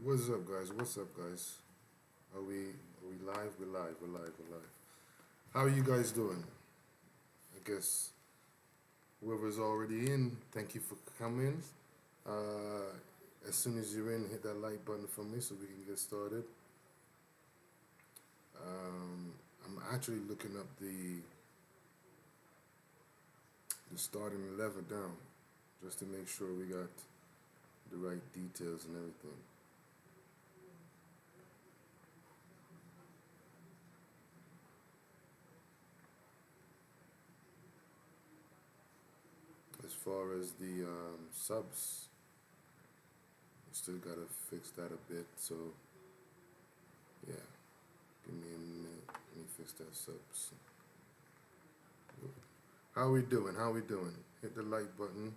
What's up, guys? What's up, guys? Are we live? We're live. How are you guys doing? I guess whoever's already in, thank you for coming. Uh, as soon as you're in, hit that like button for me so we can get started. I'm actually looking up the starting 11 down just to make sure we got the right details and everything. As far as the subs, we still gotta fix that a bit. So yeah, give me a minute. Let me fix that subs. How we doing? How we doing? Hit the like button.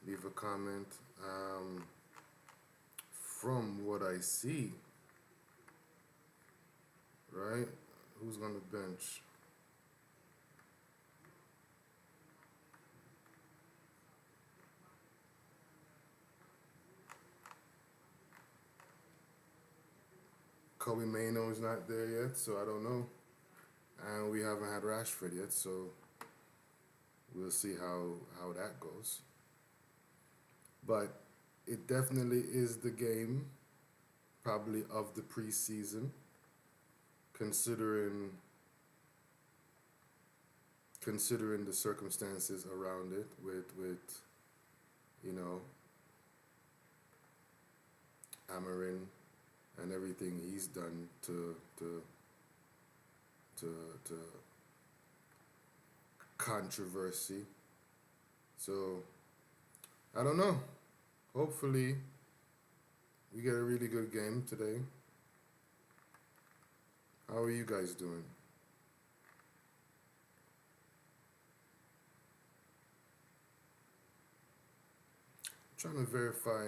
Leave a comment. From what I see, right? Who's on the bench? Kobe Mano is not there yet, so I don't know. And we haven't had Rashford yet, so we'll see how that goes. But it definitely is the game, probably of the preseason, considering considering the circumstances around it with you know Amarin and everything he's done to to controversy. So I don't know. Hopefully we get a really good game today. How are you guys doing? I'm trying to verify.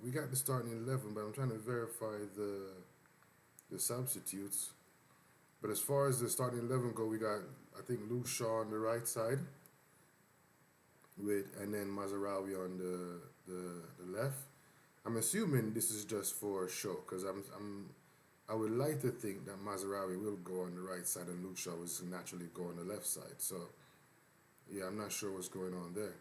We got the starting 11, but I'm trying to verify the substitutes. But as far as the starting 11 go, we got I think Luke Shaw on the right side with and then Mazarawi on the left. I'm assuming this is just for show because I would like to think that Mazarawi will go on the right side and Luke Shaw will naturally go on the left side. So yeah, I'm not sure what's going on there.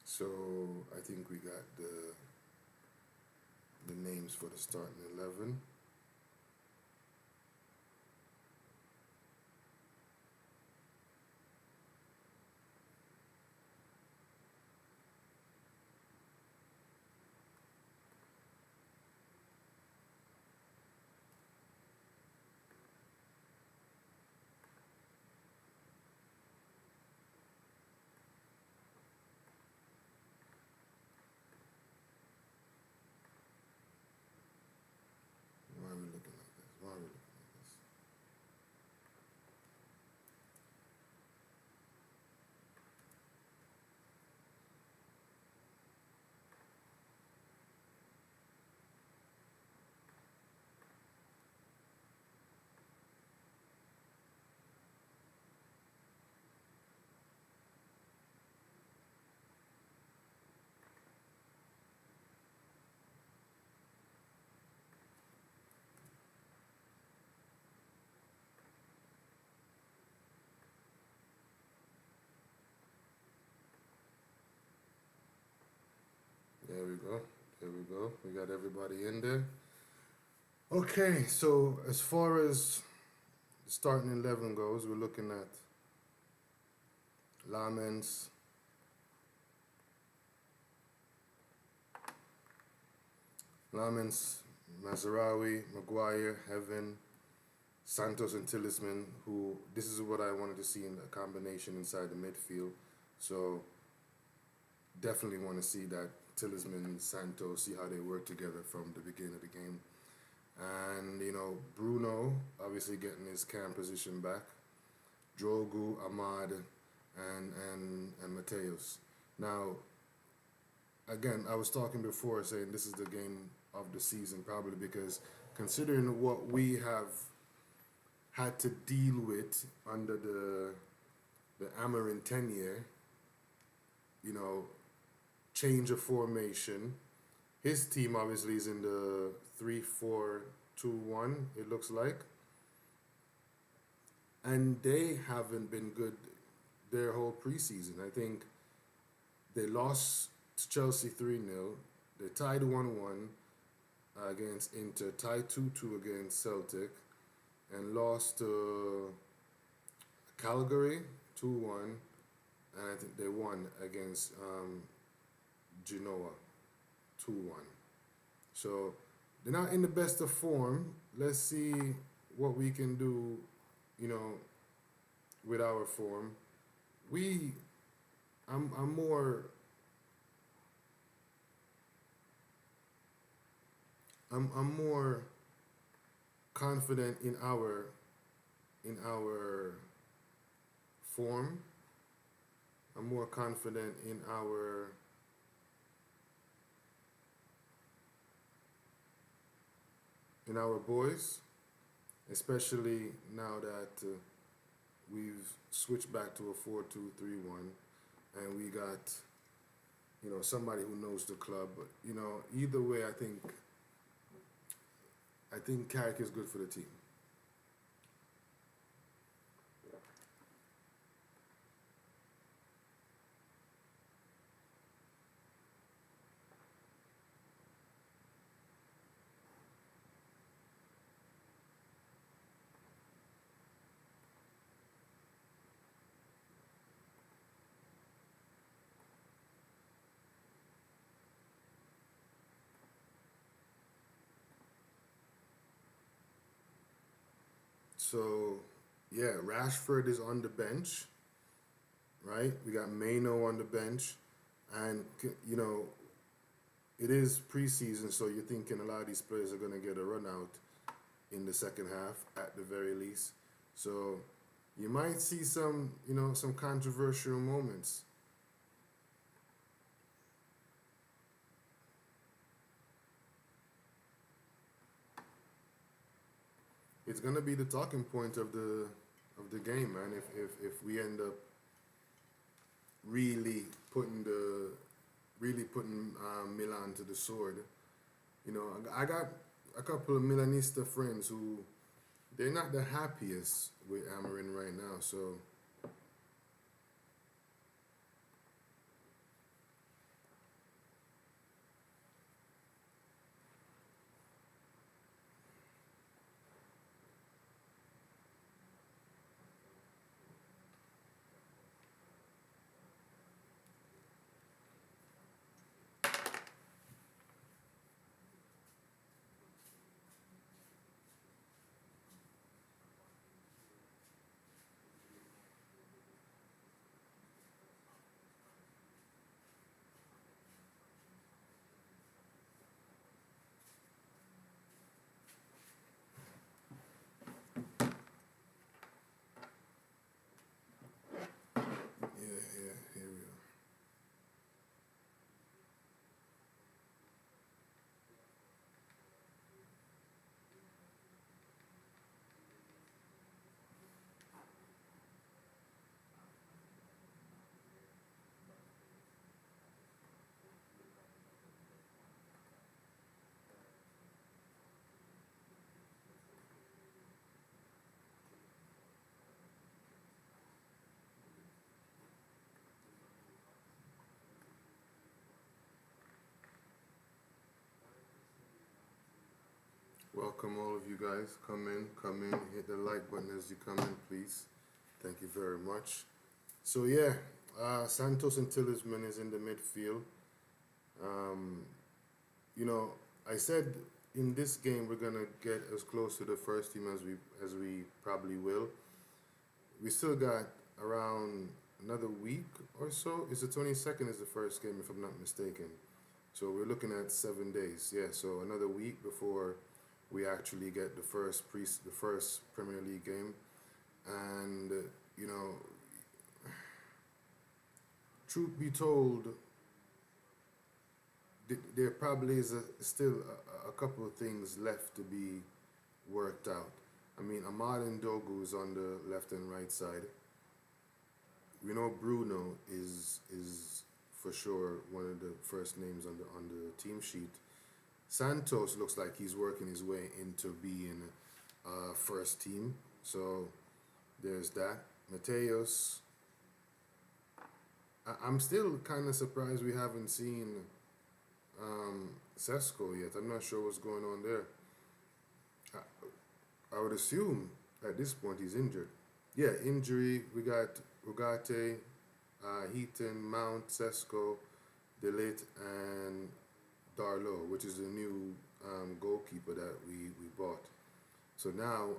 So I think we got the names for the starting 11. Why are we looking like this? Why are we looking like this? There we go. There we go. We got everybody in there. Okay, so as far as the starting 11 goes, we're looking at Lamens, Lamens, Mazarawi, Maguire, Heaven, Santos, and Tillisman. Who this is what I wanted to see in the combination inside the midfield. So definitely want to see that Tillisman and Santos, see how they work together from the beginning of the game. And Bruno obviously getting his cam position back. Drogu, Ahmad, and Mateus. Now, again, I was talking before saying this is the game of the season, probably because considering what we have had to deal with under the Amarin tenure, change of formation. His team obviously is in the 3-4-2-1, it looks like. And they haven't been good their whole preseason. I think they lost to Chelsea 3-0. They tied 1-1 against Inter, tied 2-2 against Celtic, and lost to Calgary 2-1. And I think they won against Genoa 2-1. So they're not in the best of form. Let's see what we can do, with our form. I'm more I'm more confident in our form. I'm more confident in our boys, especially now that we've switched back to a 4-2-3-1, and we got somebody who knows the club. But either way, I think Carrick is good for the team. So, yeah, Rashford is on the bench, right? We got Mano on the bench, and it is preseason, so you're thinking a lot of these players are going to get a run out in the second half at the very least. So you might see some controversial moments. It's gonna be the talking point of the game, man. If we end up really putting Milan to the sword, I got a couple of Milanista friends who they're not the happiest with Amarin right now. So welcome all of you guys. Come in, hit the like button as you come in, please. Thank you very much. So yeah, Santos and Tillsman is in the midfield. Um, you know, I said in this game we're gonna get as close to the first team as we probably will. We still got around another week or so. It's the 22nd is the first game if I'm not mistaken. So we're looking at 7 days. Yeah, so another week before we actually get the first Premier League game, and you know, truth be told, there probably is still a couple of things left to be worked out. I mean, Ahmad and Dogu is on the left and right side. We know Bruno is for sure one of the first names on the team sheet. Santos looks like he's working his way into being first team. So there's that. Mateos. I'm still kind of surprised we haven't seen Sesko yet. I'm not sure what's going on there. I would assume at this point he's injured. Yeah, injury. We got Ugarte, Heaton, Mount, Sesko, Delit, and Darlow, which is the new goalkeeper that we bought. So now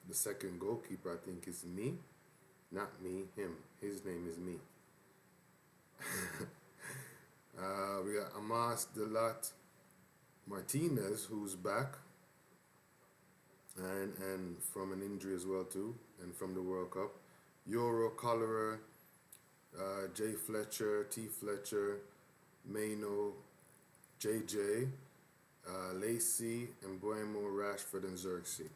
the second goalkeeper I think is me, not me, him. His name is me. We got Amas, Delat, Martinez, who's back, and from an injury as well too, and from the World Cup. Euro, Cholera, J. Fletcher, T. Fletcher, Maino, JJ, Lacey, and Buemo, Rashford, and Xerxes.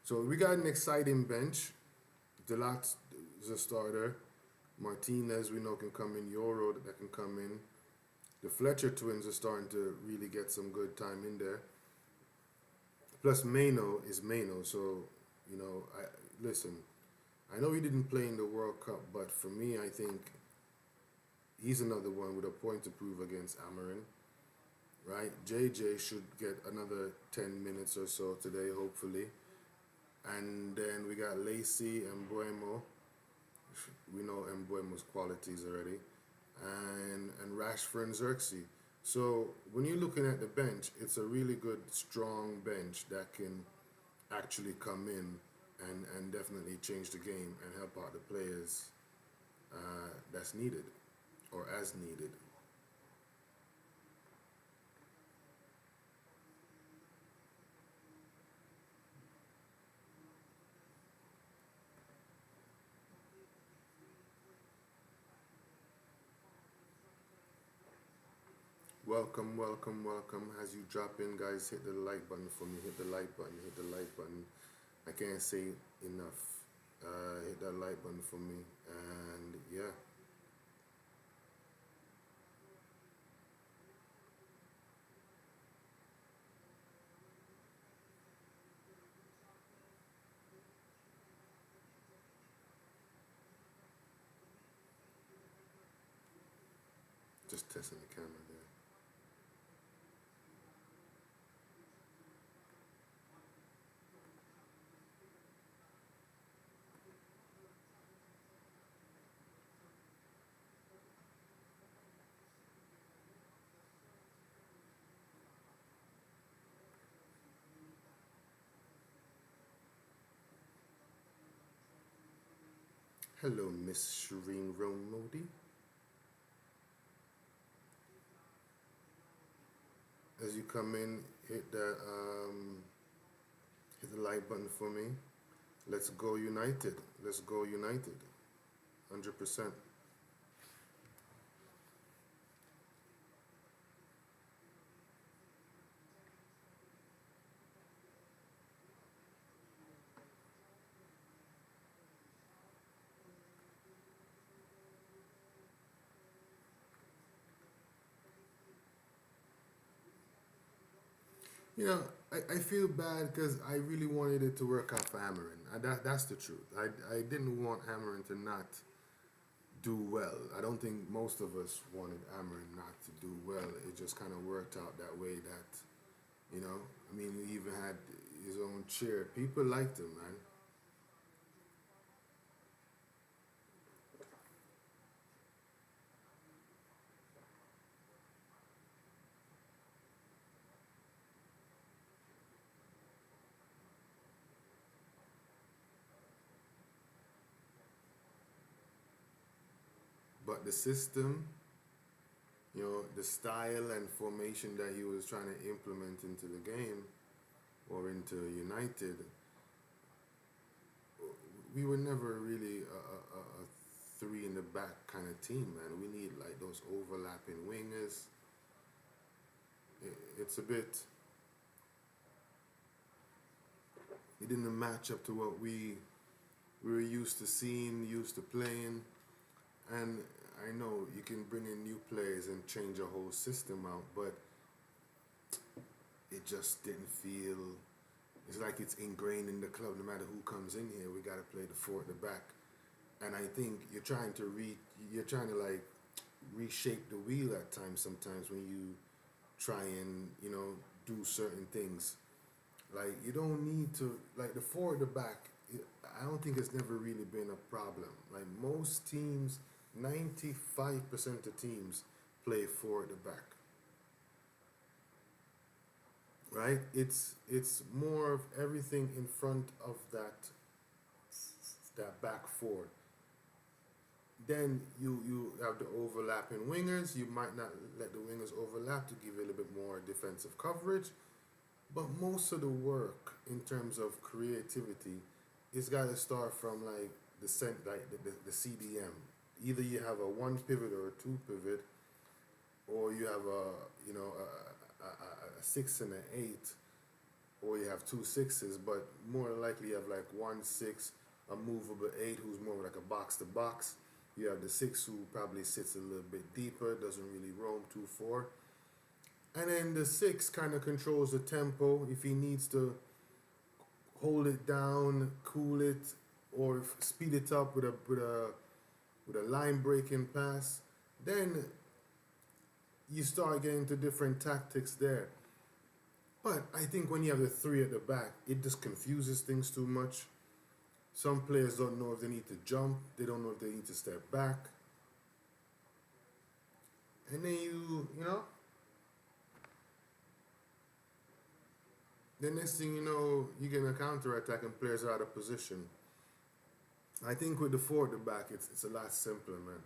So we got an exciting bench. Delat is a starter. Martinez, we know, can come in. Euro, that can come in. The Fletcher twins are starting to really get some good time in there. Plus, Maino is Maino. So, you know, listen, I know he didn't play in the World Cup, but for me, I think he's another one with a point to prove against Amarin, right? JJ should get another 10 minutes or so today, hopefully. And then we got Lacey and Buemo. We know Mbuemo's qualities already. And Rashford and Xerxes. So when you're looking at the bench, it's a really good, strong bench that can actually come in and definitely change the game and help out the players that's needed or as needed. Welcome, welcome, welcome. As you drop in, guys, hit the like button for me. Hit the like button, hit the like button. I can't say enough. Hit that like button for me. And yeah. Just testing the camera there. Hello, Miss Shireen Romodi. As you come in, hit the like button for me. Let's go United. Let's go United. 100%. You know, I feel bad because I really wanted it to work out for Amarin. That's the truth. I didn't want Amarin to not do well. I don't think most of us wanted Amarin not to do well. It just kind of worked out that way that, you know, I mean, he even had his own chair. People liked him, man. But the system, the style and formation that he was trying to implement into the game or into United, we were never really a three in the back kind of team, man. We need like those overlapping wingers. It's a bit. It didn't match up to what we were used to seeing, used to playing, and I know you can bring in new players and change a whole system out, but it just didn't feel. It's like it's ingrained in the club. No matter who comes in here, we got to play the four at the back. And I think you're trying to like reshape the wheel at times. Sometimes when you try and do certain things, like you don't need to like the four at the back. I don't think it's never really been a problem. Like most teams, 95% of teams play four at the back. Right? It's more of everything in front of that back four. Then you have the overlapping wingers. You might not let the wingers overlap to give you a little bit more defensive coverage. But most of the work in terms of creativity, it's got to start from like the CDM. Either you have a one pivot or a two pivot, or you have a six and an eight, or you have two sixes. But more than likely you have like 1 6, a movable eight who's more like a box to box. You have the six who probably sits a little bit deeper, doesn't really roam too far. And then the six kind of controls the tempo if he needs to hold it down, cool it, or speed it up with a line breaking pass. Then you start getting to different tactics there. But I think when you have the three at the back, it just confuses things too much. Some players don't know if they need to jump, they don't know if they need to step back. And then the next thing you know, you get a counter attack and players are out of position. I think with the four at the back, it's a lot simpler, man.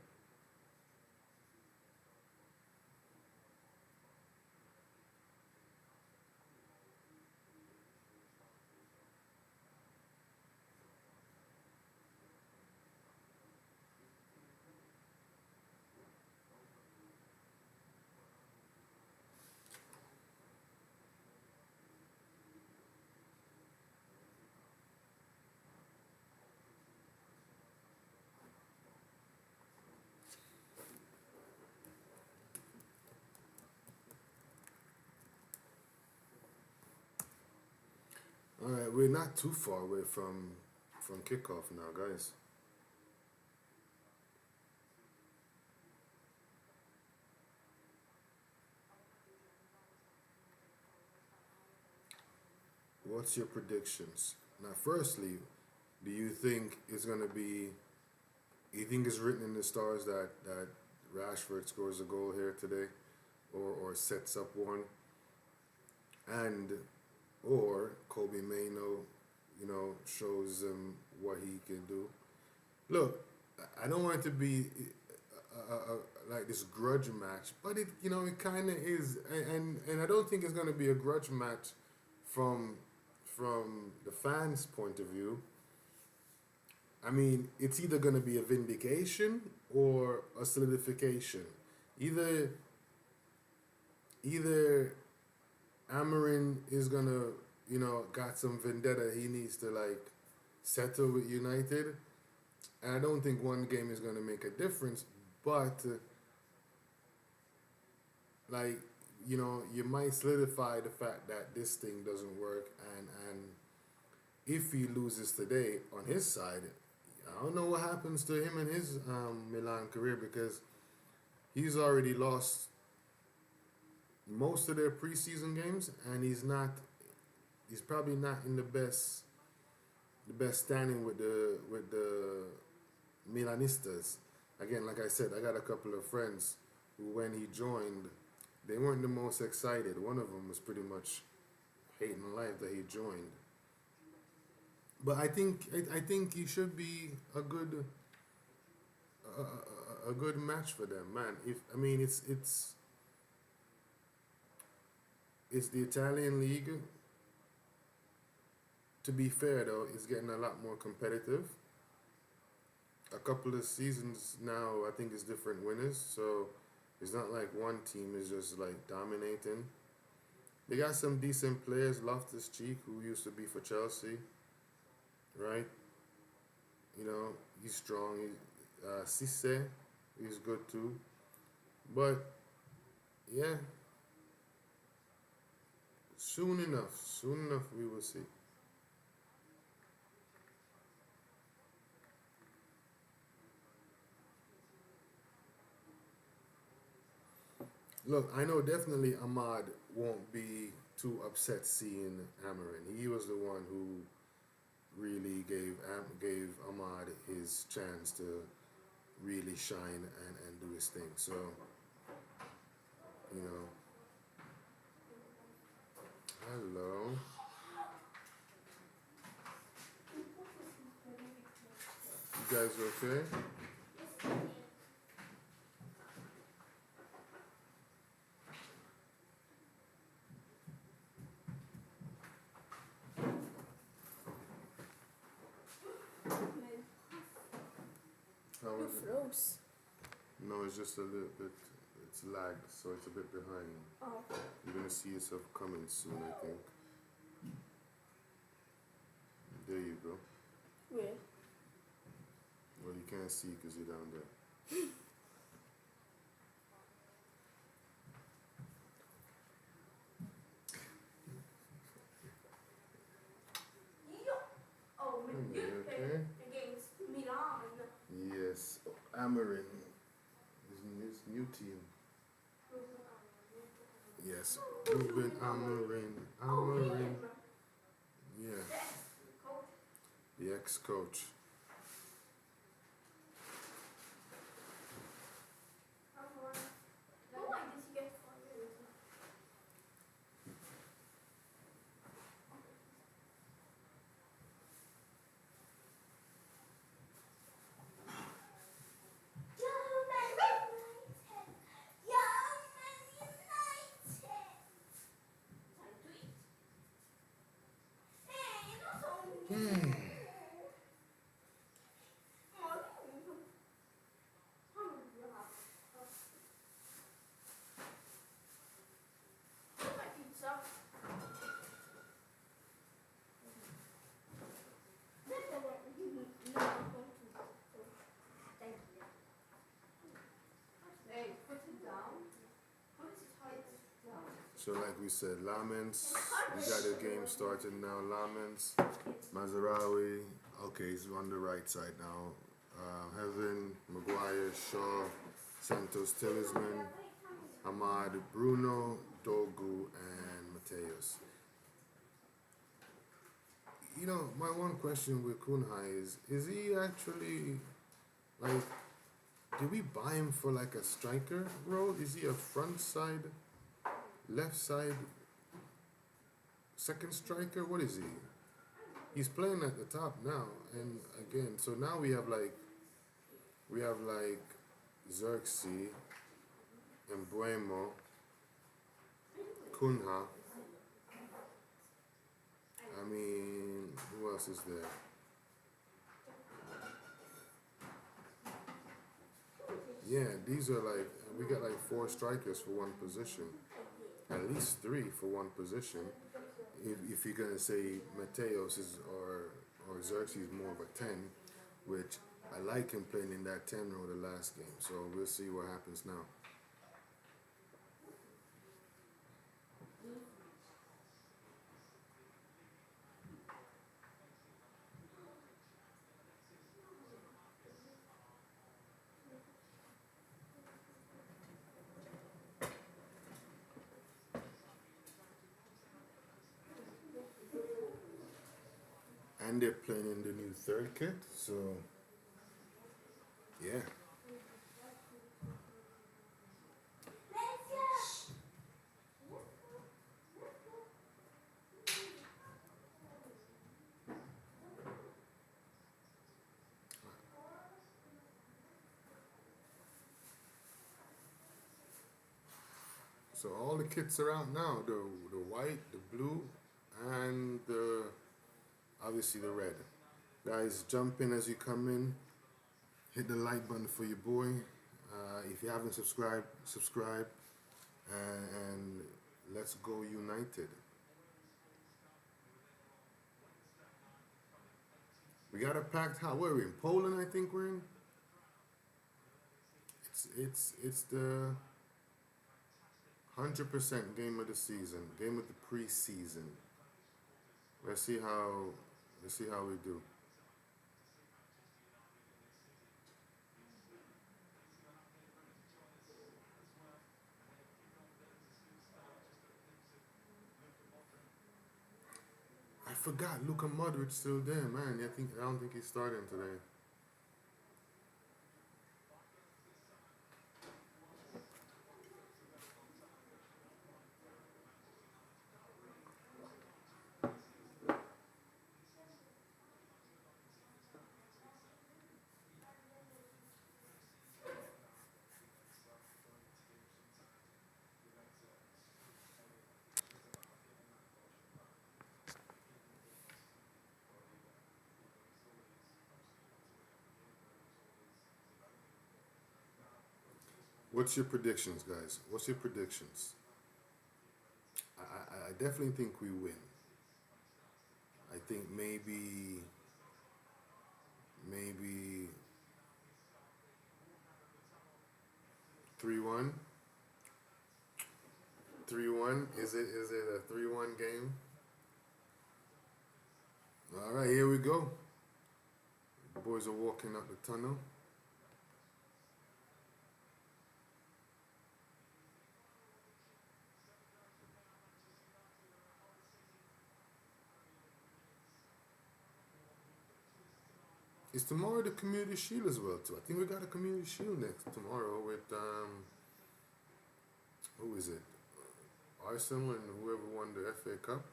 All right, we're not too far away from kickoff now, guys. What's your predictions? Now, firstly, do you think it's gonna be? You think it's written in the stars that Rashford scores a goal here today, or sets up one, and or Kobe Mano, shows him what he can do. Look, I don't want it to be like this grudge match, but it kind of is, and I don't think it's going to be a grudge match from the fans' point of view. I mean, it's either going to be a vindication or a solidification. Either either Amarin is gonna, got some vendetta he needs to like settle with United. And I don't think one game is gonna make a difference, but like you might solidify the fact that this thing doesn't work, and if he loses today on his side, I don't know what happens to him and his Milan career, because he's already lost most of their preseason games, and he's not he's probably not in the best standing with the Milanistas. Again, like I said, I got a couple of friends who, when he joined, they weren't the most excited. One of them was pretty much hating life that he joined. But I think he should be a good match for them, man. If I mean it's the Italian league. To be fair though, it's getting a lot more competitive. A couple of seasons now, I think it's different winners. So it's not like one team is just like dominating. They got some decent players. Loftus Cheek, who used to be for Chelsea, right? You know, he's strong. Cisse, he's good too. But yeah, soon enough, we will see. Look, I know definitely Ahmad won't be too upset seeing Amarin. He was the one who really gave Ahmad his chance to really shine and do his thing. So, you know, hello. You guys okay? How You was it? froze. No, it's just a little bit, it's lagged, so it's a bit behind. Oh, You're gonna see yourself coming soon, I think. There you go. where? Well, you can't see because you're down there. Oh, You okay? against Milan. Yes, Amarin, his new team. Yes, Ruben Amarin. Amarin. Yeah, the ex-coach. So like we said, Lamens, we got the game started now. Lamens, Mazarawi, okay, he's on the right side now. Heaven, Maguire, Shaw, Santos, Tillsman, Ahmad, Bruno, Dogu, and Mateus. You know, my one question with Kunhai is he actually, like, did we buy him for like a striker role? Is he a front side, left side, second striker? What is he? He's playing at the top now, and again, so now we have like Xerxes, Embuemo, Kunha. I mean, who else is there? Yeah, these are like we got like four strikers for one position, at least three for one position. If you're gonna say Mateos is or Xerxes is more of a 10, which I like him playing in that 10 role the last game. So we'll see what happens now. and they're playing in the new third kit. So yeah. So all the kits are out now. The white, the blue, and the obviously the red. Guys, jump in as you come in. Hit the like button for your boy. If you haven't subscribed, subscribe. And let's go United. We got a packed house. Where are we in? Poland, I think we're in. It's the 100% game of the season, game of the preseason. Let's see how we do. I forgot Luka Modric still there, man. I don't think he's starting today. What's your predictions, guys? What's your predictions? I definitely think we win. I think maybe 3-1. 3-1. Is it a 3-1 game? All right, here we go. The boys are walking up the tunnel. Is tomorrow the Community Shield as well too? I think we got a Community Shield next tomorrow with who is it? Arsenal and whoever won the FA Cup.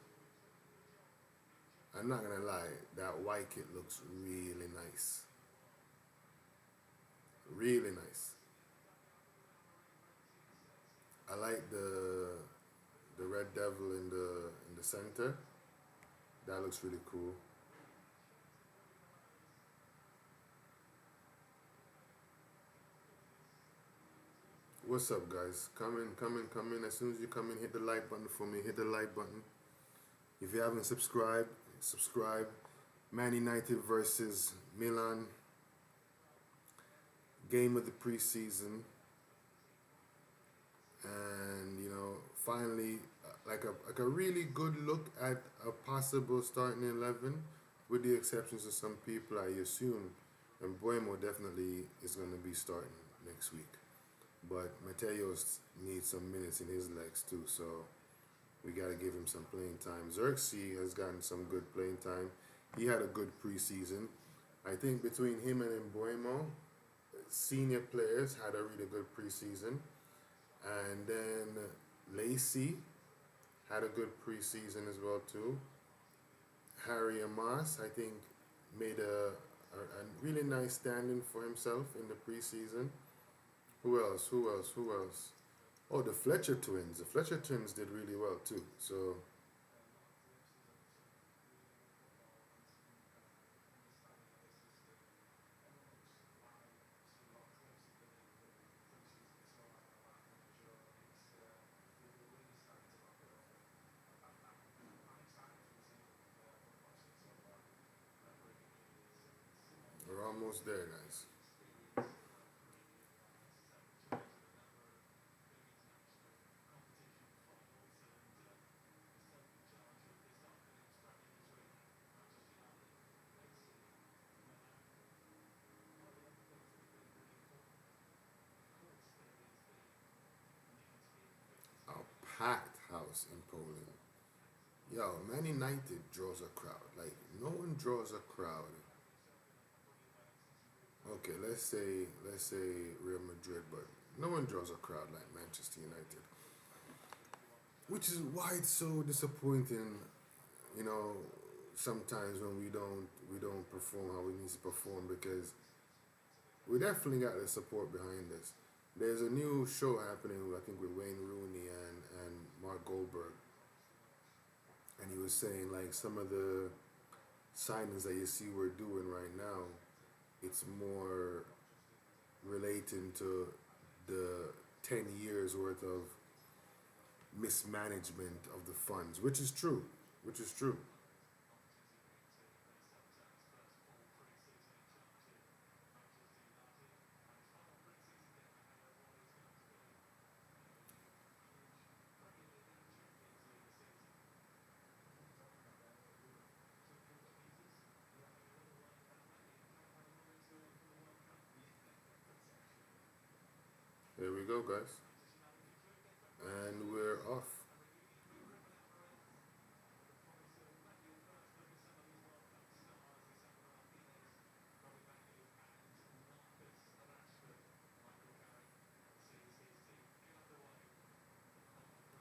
I'm not gonna lie, that white kit looks really nice. Really nice. I like the Red Devil in the center. That looks really cool. What's up, guys? Come in. As soon as you come in, hit the like button for me. Hit the like button. If you haven't subscribed, subscribe. Man United versus Milan. Game of the preseason. And, finally, like a really good look at a possible starting 11, with the exceptions of some people, I assume. And Buemo definitely is going to be starting next week. But Mateos needs some minutes in his legs too, so we got to give him some playing time. Xerxes has gotten some good playing time. He had a good preseason. I think between him and Mbuemo, senior players had a really good preseason. And then Lacey had a good preseason as well too. Harry Amas, I think, made a really nice standing for himself in the preseason. Who else? Oh, the Fletcher twins. The Fletcher twins did really well too. So we're almost there, guys. A packed house in Poland. Yo, Man United draws a crowd. Like no one draws a crowd. Okay, let's say Real Madrid, but no one draws a crowd like Manchester United, which is why it's so disappointing. You know, sometimes when we don't perform how we need to perform because we definitely got the support behind us. There's a new show happening, I think, with Wayne Rooney and Mark Goldberg, and he was saying like some of the signings that you see we're doing right now, it's more relating to the 10 years worth of mismanagement of the funds, which is true, which is true. There we go, guys, and we're off.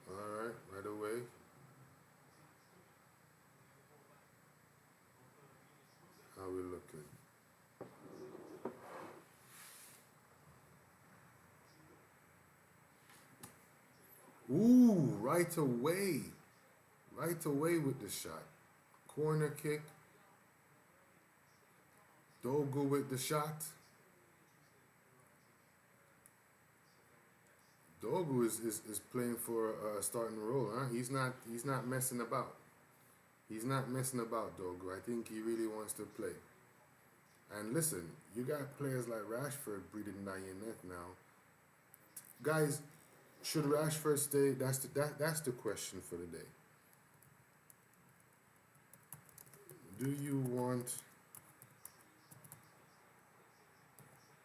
All right, right away. How we looking? Ooh, right away with the shot. Corner kick. Dogu with the shot. Dogu is playing for a starting role, huh? He's not messing about. He's not messing about, Dogu. I think he really wants to play. And listen, you got players like Rashford breathing down your neck now. Guys, should Rashford stay? That's the question for the day. Do you want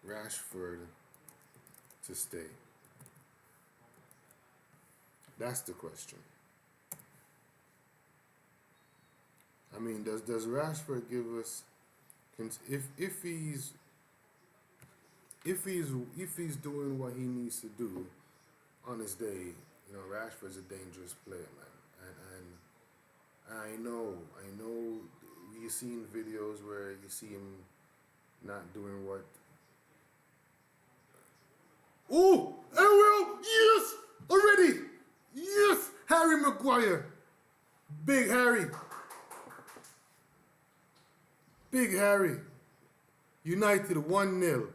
Rashford to stay? That's the question. I mean, does Rashford give us if he's doing what he needs to do on his day? You know, Rashford's a dangerous player, man, and I know you've seen videos where you see him not doing what. Oh, Ariel, yes, already, yes, Harry Maguire, big Harry, big Harry, United 1-0.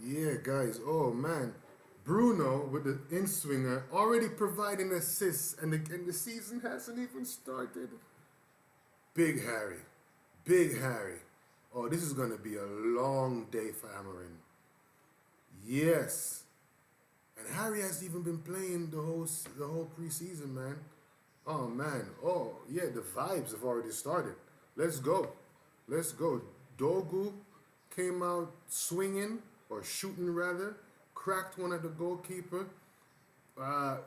Yeah, guys. Oh man, Bruno with the in swinger already providing assists, and the season hasn't even started. Big Harry, big Harry. Oh, this is gonna be a long day for Amarin. Yes, and Harry has even been playing the whole preseason, man. Oh man. Oh yeah, the vibes have already started. Let's go. Let's go. Dogu came out swinging or shooting rather, cracked one at the goalkeeper.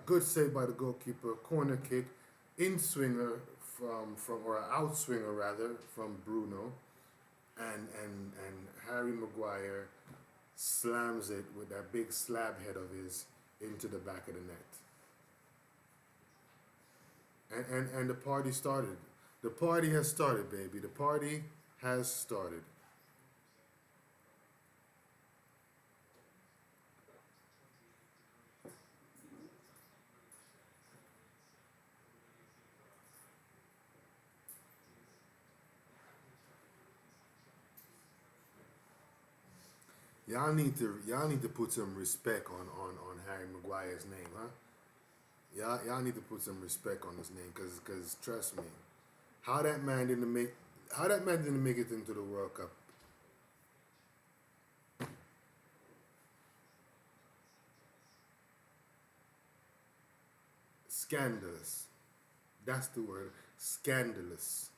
Good save by the goalkeeper. Corner kick, in swinger from or out swinger rather from Bruno, and Harry Maguire slams it with that big slab head of his into the back of the net. And the party started. The party has started, baby. The party has started. Y'all need to put some respect on Harry Maguire's name, huh? Y'all need to put some respect on his name, cause trust me, how that man didn't make how that man didn't make it into the World Cup. Scandalous. That's the word. Scandalous.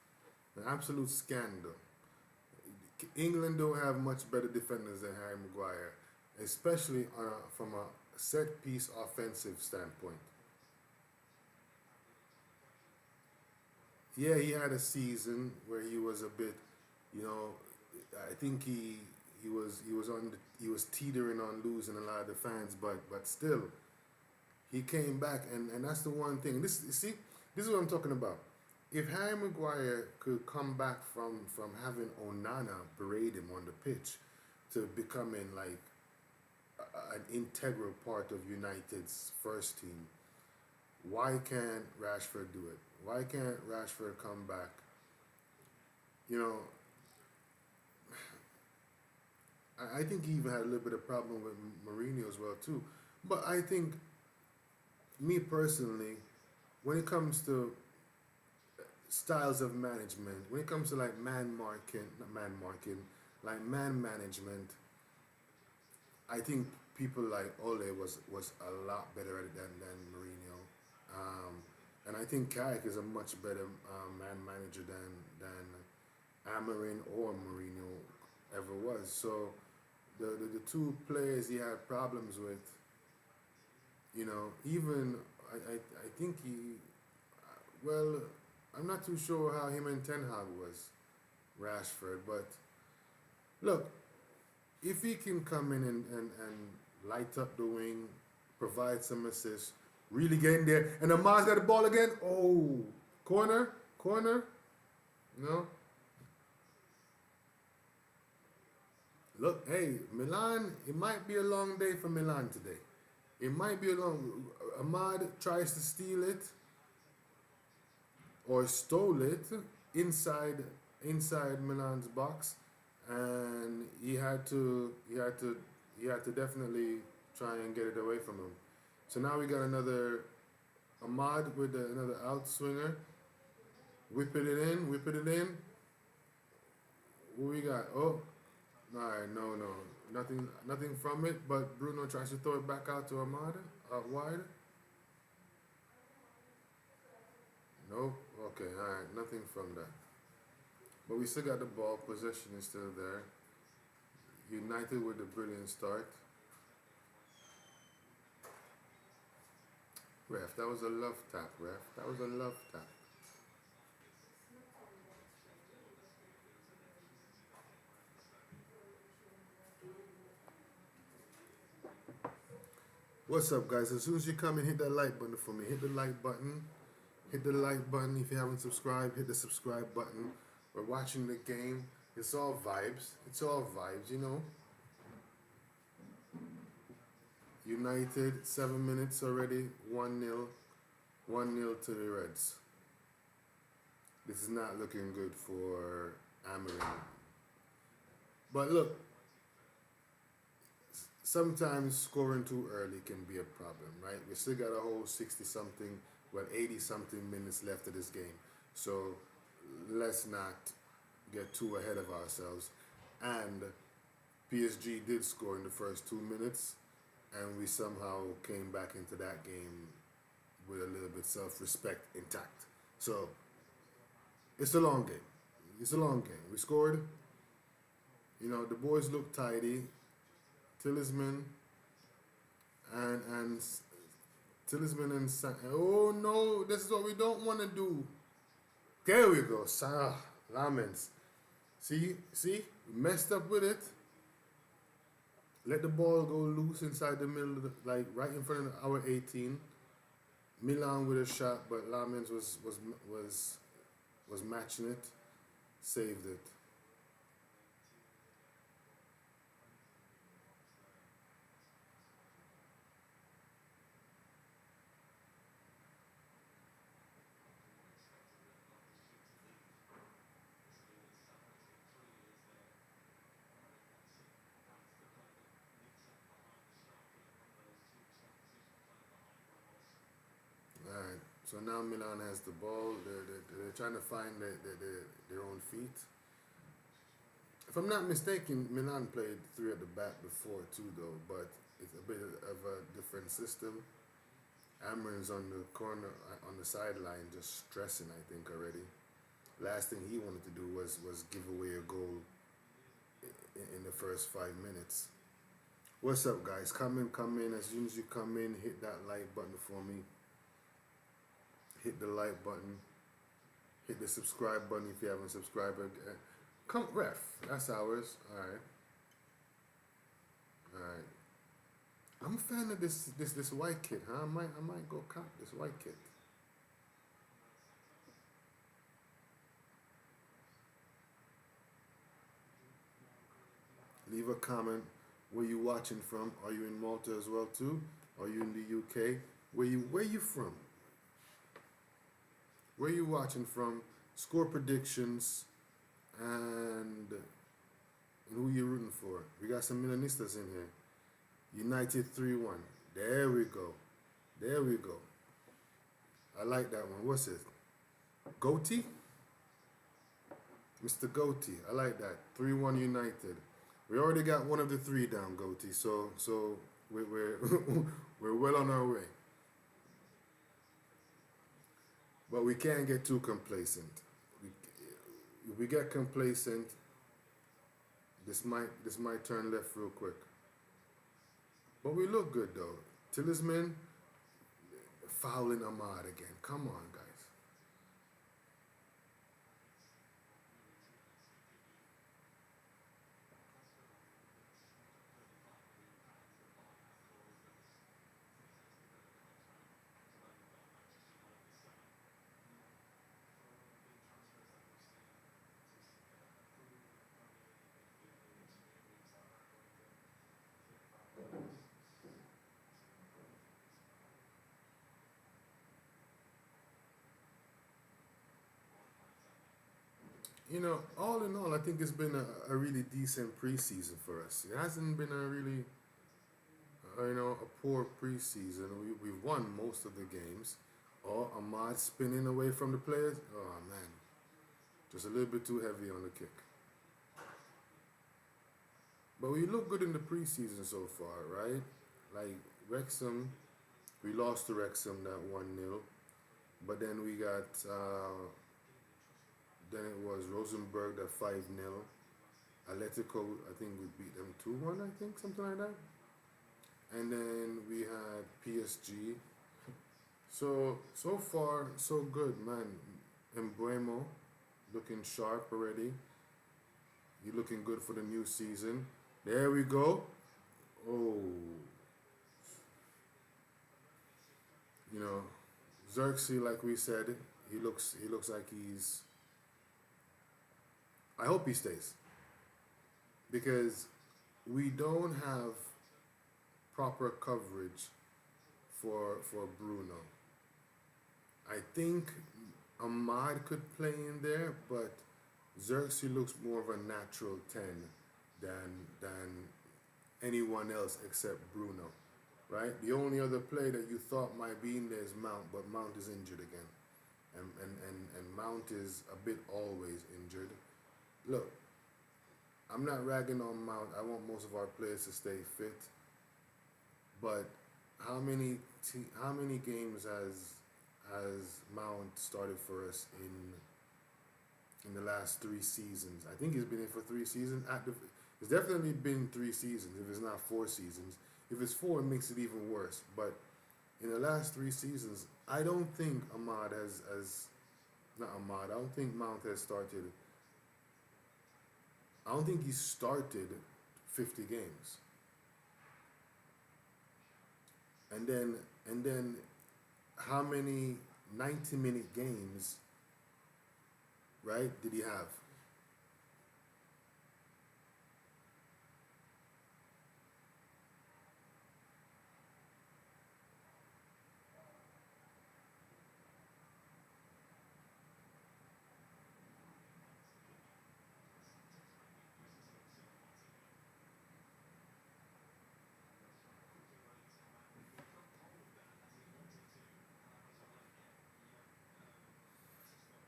An absolute scandal. England don't have much better defenders than Harry Maguire, especially from a set piece offensive standpoint. Yeah, he had a season where he was a bit, you know, I think he was teetering on losing a lot of the fans, but still he came back, and that's the one thing. This you see, this is what I'm talking about. If Harry Maguire could come back from having Onana berate him on the pitch to becoming like an integral part of United's first team, why can't Rashford do it? Why can't Rashford come back? You know, I think he even had a little bit of problem with Mourinho as well too. But I think me personally, when it comes to styles of management, when it comes to like not man marking, like man management, I think people like Ole was a lot better at it than Mourinho. And I think Carrick is a much better man manager than Amarin or Mourinho ever was. So the two players he had problems with, you know, even I think he, well, I'm not too sure how him and Ten Hag was, Rashford, but look, if he can come in and light up the wing, provide some assists, really get in there, and Amar's got the ball again, oh, corner, no. Look, hey, Milan, it might be a long day for Milan today. It might be a long. Ahmad tries to steal it or stole it inside Milan's box, and he had to definitely try and get it away from him. So now we got another Ahmad with another outswinger, whipping it in. What we got? Oh, alright, no, nothing from it. But Bruno tries to throw it back out to Ahmad, out wide. Nope. Okay, alright, nothing from that. But we still got the ball. Possession is still there. United with a brilliant start. Ref, that was a love tap, ref. That was a love tap. What's up, guys? As soon as you come in, hit that like button for me. Hit the like button. Hit the like button. If you haven't subscribed, hit the subscribe button. We're watching the game. It's all vibes. It's all vibes, you know. United, 7 minutes already. 1-0. 1-0 to the Reds. This is not looking good for Amarin. But look, sometimes scoring too early can be a problem, right? We still got a whole 60 something, 80 something minutes left of this game. So let's not get too ahead of ourselves. And PSG did score in the first 2 minutes, and we somehow came back into that game with a little bit self-respect intact. So it's a long game. It's a long game. We scored. You know, the boys look tidy. Talisman and Talisman and oh no, this is what we don't want to do. There we go. Lamens. See, we messed up with it. Let the ball go loose inside the middle, of like right in front of our 18. Milan with a shot, but Lamens was matching it, saved it. So now Milan has the ball. They're trying to find their own feet. If I'm not mistaken, Milan played three at the back before too, though. But it's a bit of a different system. Amarin's on the corner, on the sideline, just stressing. I think already. Last thing he wanted to do was give away a goal in the first 5 minutes. What's up, guys? Come in. As soon as you come in, hit that like button for me. Hit the like button. Hit the subscribe button if you haven't subscribed. Come, ref. That's ours. All right. I'm a fan of this white kid, huh? I might go cop this white kid. Leave a comment. Where you watching from? Are you in Malta as well too? Are you in the UK? Where you from? Where you watching from? Score predictions and who you rooting for? We got some Milanistas in here. United 3-1. There we go. I like that one. What's it? Goatee? Mr. Goatee. I like that. 3-1 United. We already got one of the three down, Goatee. So we're we're well on our way. But we can't get too complacent. If we get complacent, this might turn left real quick. But we look good though. Talisman fouling Ahmad again. Come on, guys. You know, all in all, I think it's been a really decent preseason for us. It hasn't been a really, a poor preseason. We've won most of the games. Oh, Ahmad spinning away from the players. Oh, man. Just a little bit too heavy on the kick. But we look good in the preseason so far, right? Like, Wrexham, we lost to Wrexham that 1-0. But then we got... then it was Rosenborg that 5-0. Atletico, I think we beat them 2-1, I think, something like that. And then we had PSG. So far, so good, man. Embuemo, looking sharp already. You're looking good for the new season. There we go. Oh. You know, Xerxes, like we said, he looks like he's... I hope he stays, because we don't have proper coverage for Bruno. I think Ahmad could play in there, but Xerxes looks more of a natural 10 than anyone else except Bruno, right? The only other player that you thought might be in there is Mount, but Mount is injured again, and Mount is a bit always injured. Look, I'm not ragging on Mount. I want most of our players to stay fit. But how many games has Mount started for us in the last 3 seasons? I think he's been in for 3 seasons. It's definitely been 3 seasons. If it's not 4 seasons, if it's 4, it makes it even worse. But in the last 3 seasons, I don't think Mount has started. I don't think he started 50 games. And then how many 90-minute games, right, did he have?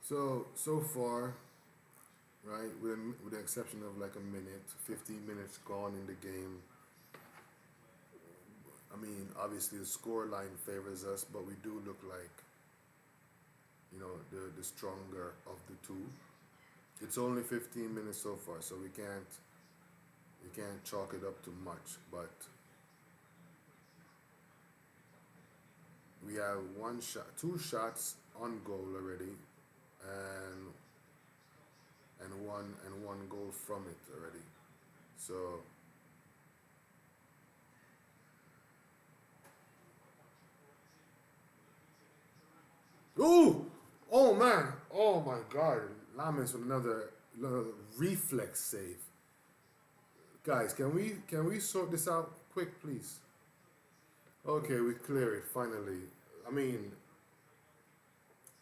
So far, right, with the exception of like a minute, 15 minutes gone in the game. I mean, obviously the score line favors us, but we do look like, the stronger of the two. It's only 15 minutes so far, so we can't chalk it up too much. But we have one shot, two shots on goal already, and one goal from it already. So ooh, oh man, oh my God, Lamens with another reflex save. Guys, can we sort this out quick, please? Okay, we clear it finally. I mean,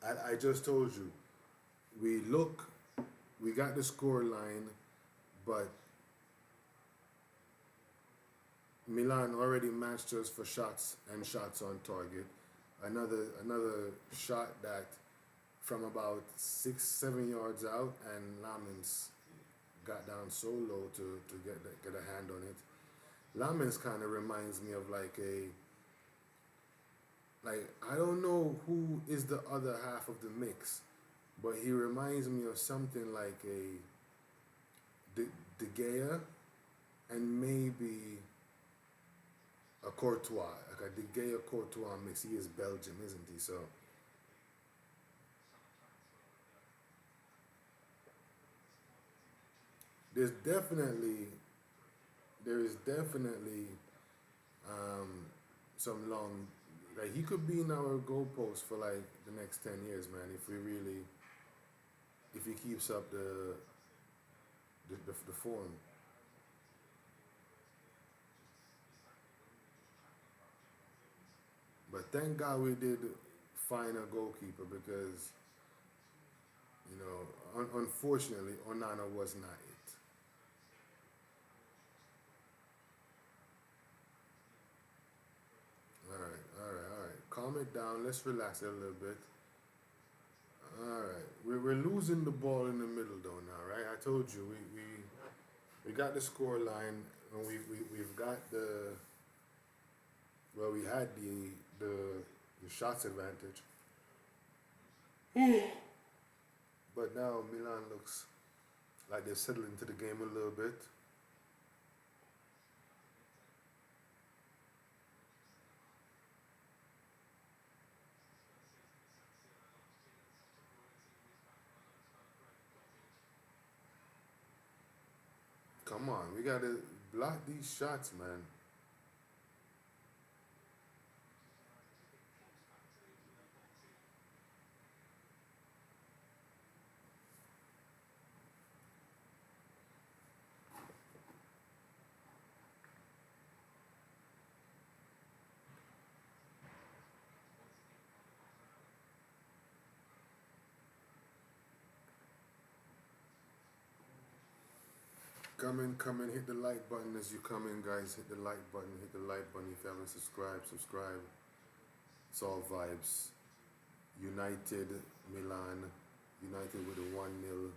I just told you, we look, we got the score line, but Milan already matched us for shots and shots on target. Another shot that from about 6-7 yards out, and Lamens got down so low to get a hand on it. Lamens kind of reminds me of like I don't know who is the other half of the mix, but he reminds me of something like a De Gea and maybe a Courtois, like a De Gea Courtois mix. He is Belgium, isn't he? So there's definitely there is definitely um, some long, like he could be in our goalpost for like the next 10 years, man. If he keeps up the form. But thank God we did find a goalkeeper because unfortunately Onana was not it. All right, all right, all right. Calm it down. Let's relax a little bit. All right, we're losing the ball in the middle though now, right? I told you we got the score line and we've got we had the shots advantage, but now Milan looks like they're settling into the game a little bit. Come on, we gotta block these shots, man. Come in, hit the like button as you come in, guys. Hit the like button, hit the like button. If you haven't subscribed, subscribe. It's all vibes. United, Milan, United with a 1-0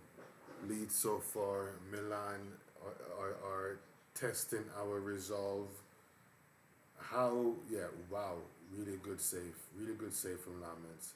lead so far. Milan are testing our resolve. Yeah, wow. Really good save. Really good save from Lamens.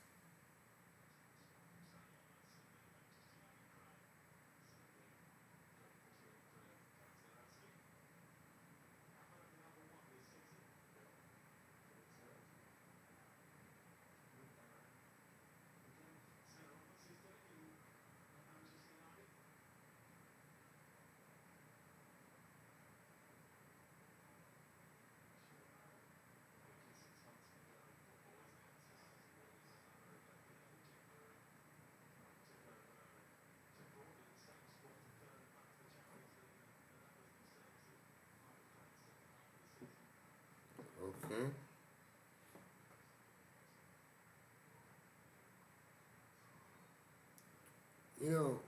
Okay. You know,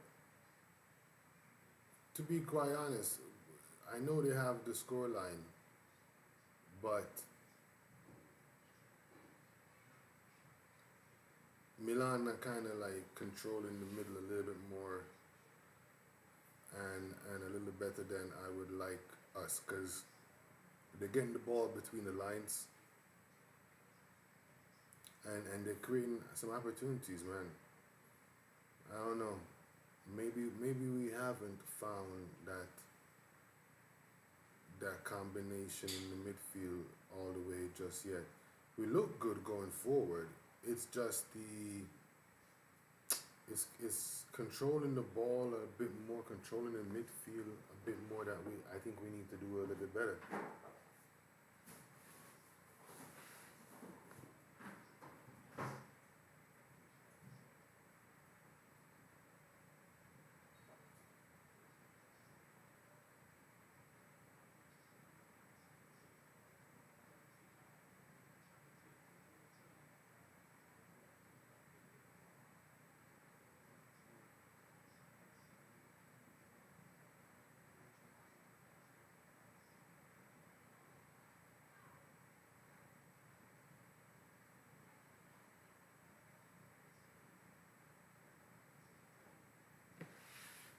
to be quite honest, I know they have the score line, but Milan are kind of like controlling the middle a little bit more and a little better than I would like us because they're getting the ball between the lines and they're creating some opportunities, man. I don't know. Maybe we haven't found that combination in the midfield all the way just yet. We look good going forward. It's just it's controlling the ball a bit more, controlling the midfield a bit more that I think we need to do a little bit better.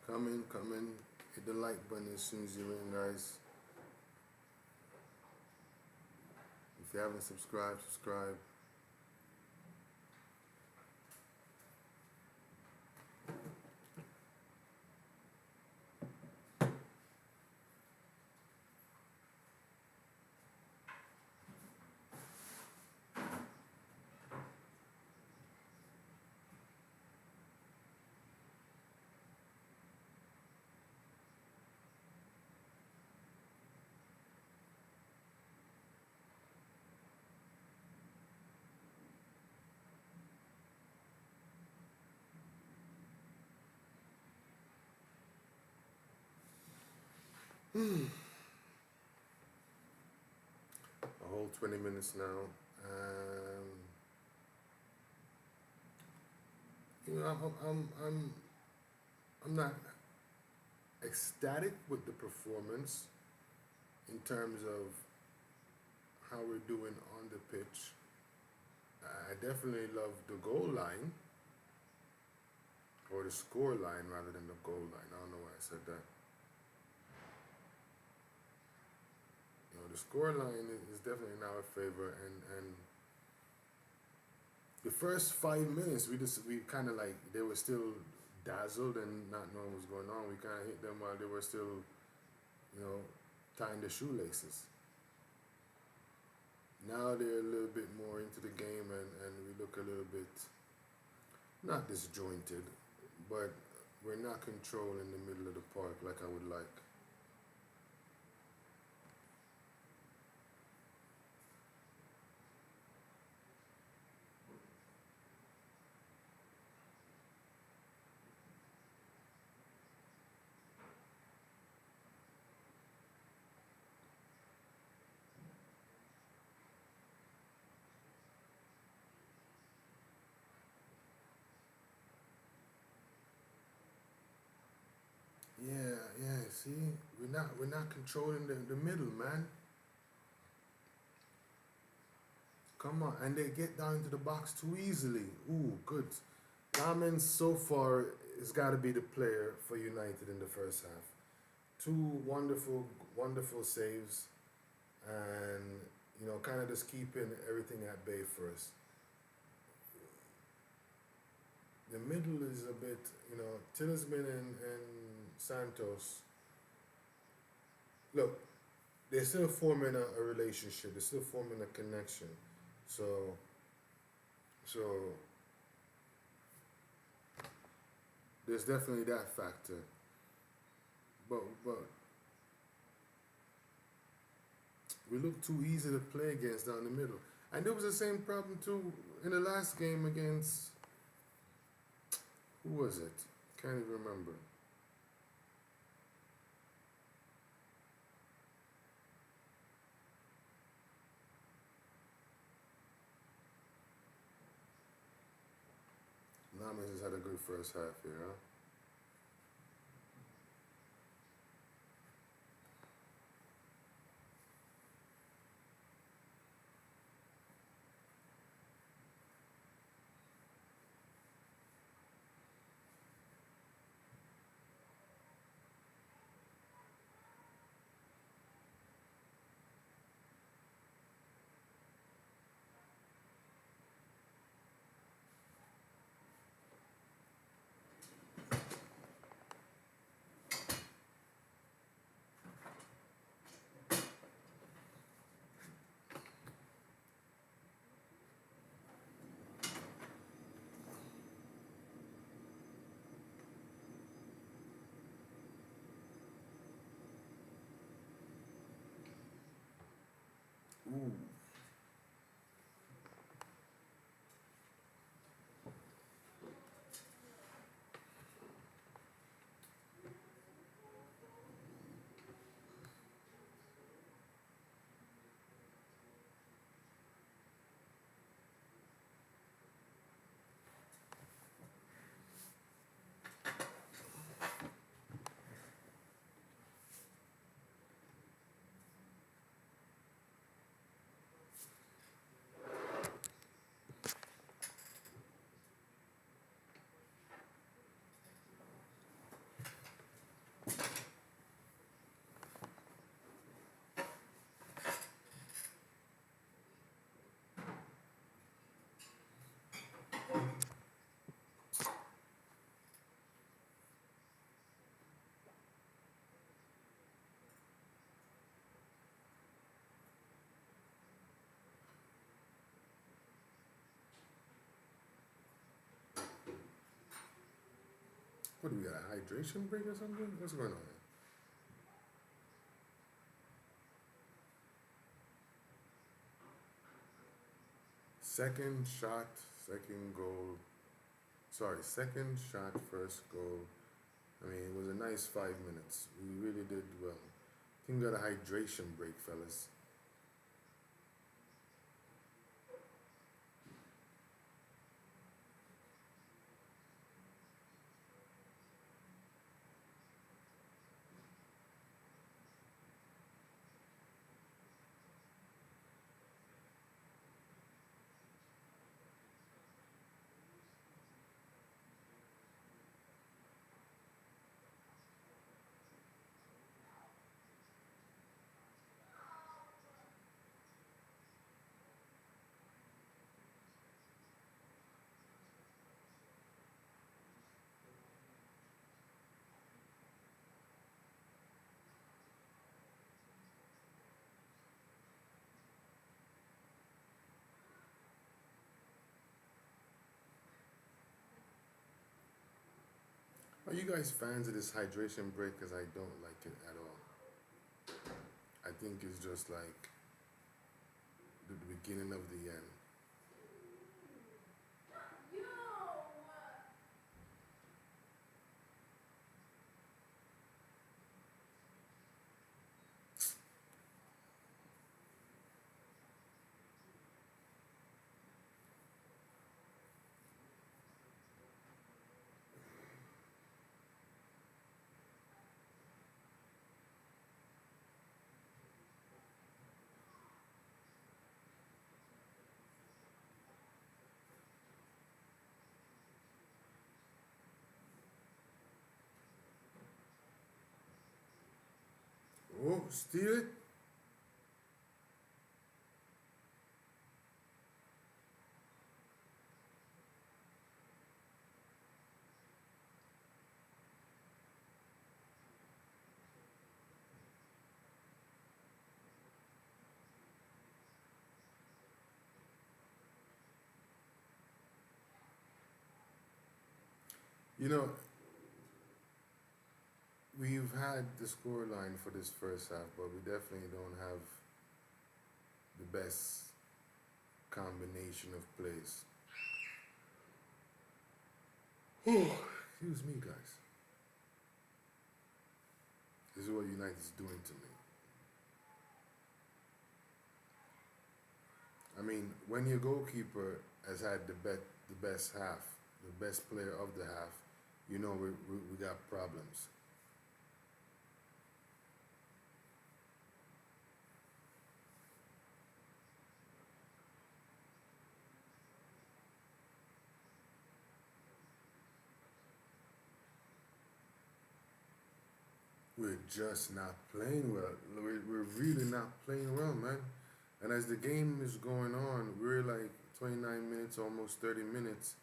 Come in, hit the like button as soon as you're in, guys. If you haven't subscribed, subscribe. A whole 20 minutes now. You know, I'm not ecstatic with the performance in terms of how we're doing on the pitch. I definitely love the goal line, or the score line rather than the goal line. I don't know why I said that. You know, the score line is definitely in our favor, and the first 5 minutes we kind of like they were still dazzled and not knowing what's going on. We kind of hit them while they were still, you know, tying their shoelaces. Now they're a little bit more into the game and we look a little bit not disjointed, but we're not controlling the middle of the park like I would like. Yeah, see, we're not controlling the middle, man. Come on, and they get down into the box too easily. Ooh, good. Lamin so far has got to be the player for United in the first half. Two wonderful saves, and you know, kind of just keeping everything at bay for us. The middle is a bit, you know, Tillsman and Santos. Look, they're still forming a relationship. They're still forming a connection. So there's definitely that factor. But we look too easy to play against down the middle. And there was the same problem too in the last game against, who was it? Can't even remember. Lamas has had a good first half here, huh? Ooh. What do we got? A hydration break or something? What's going on here? Second shot, second goal. Sorry, second shot, first goal. I mean, it was a nice 5 minutes. We really did well. I think we got a hydration break, fellas. Are you guys fans of this hydration break? Because I don't like it at all. I think it's just like the beginning of the end. Oh, steal it? You know, we've had the score line for this first half, but we definitely don't have the best combination of plays. Oh, excuse me, guys. This is what United's doing to me. I mean, when your goalkeeper has had the best half, the best player of the half, you know we got problems. We're just not playing well. We're really not playing well, man. And as the game is going on, we're like 29 minutes, almost 30 minutes,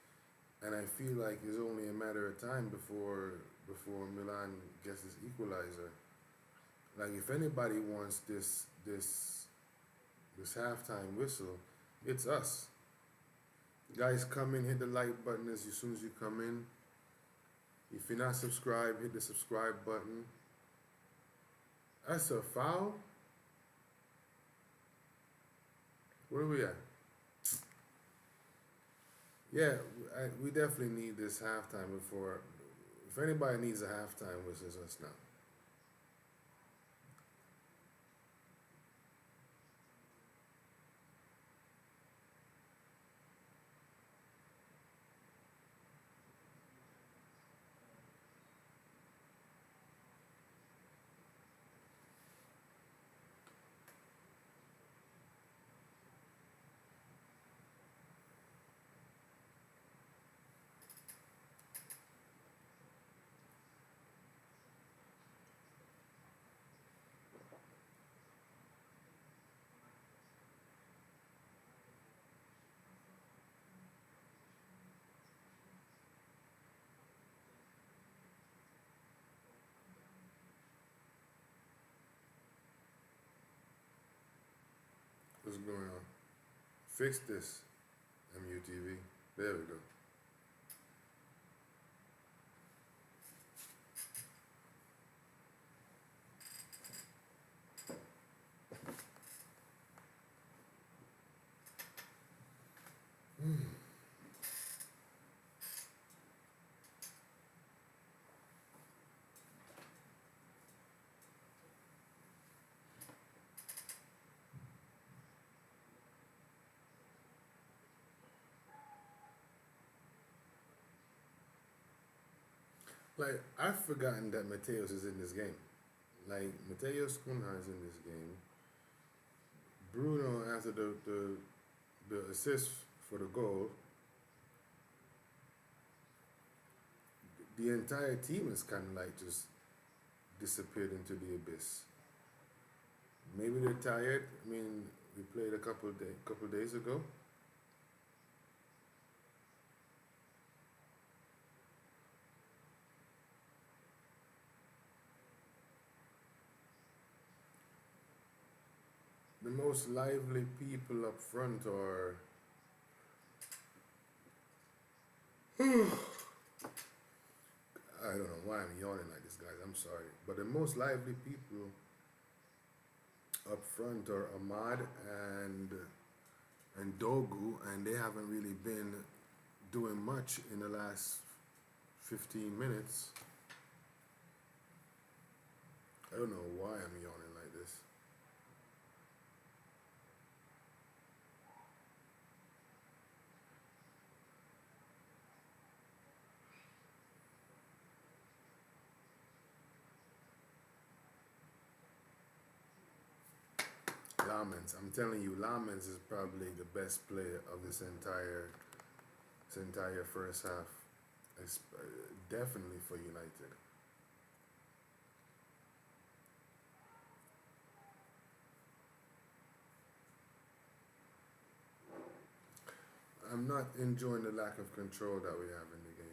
and I feel like it's only a matter of time before Milan gets his equalizer. Like if anybody wants this halftime whistle, it's us. Guys, come in, hit the like button as soon as you come in. If you're not subscribed, hit the subscribe button. That's a foul? Where are we at? Yeah, we definitely need this halftime before. If anybody needs a halftime, which is us now. What's going on? Fix this, MUTV. There we go. Like, I've forgotten that Mateos is in this game. Like, Mateos Cunha is in this game. Bruno, after the assist for the goal, the entire team is kind of like just disappeared into the abyss. Maybe they're tired. I mean, we played a couple days ago. The most lively people up front are. I don't know why I'm yawning like this, guys. I'm sorry, but the most lively people up front are Ahmad and Dogu, and they haven't really been doing much in the last 15 minutes. I don't know why I'm yawning like this. Lamens, I'm telling you, Lamens is probably the best player of this entire first half. It's, definitely for United. I'm not enjoying the lack of control that we have in the game.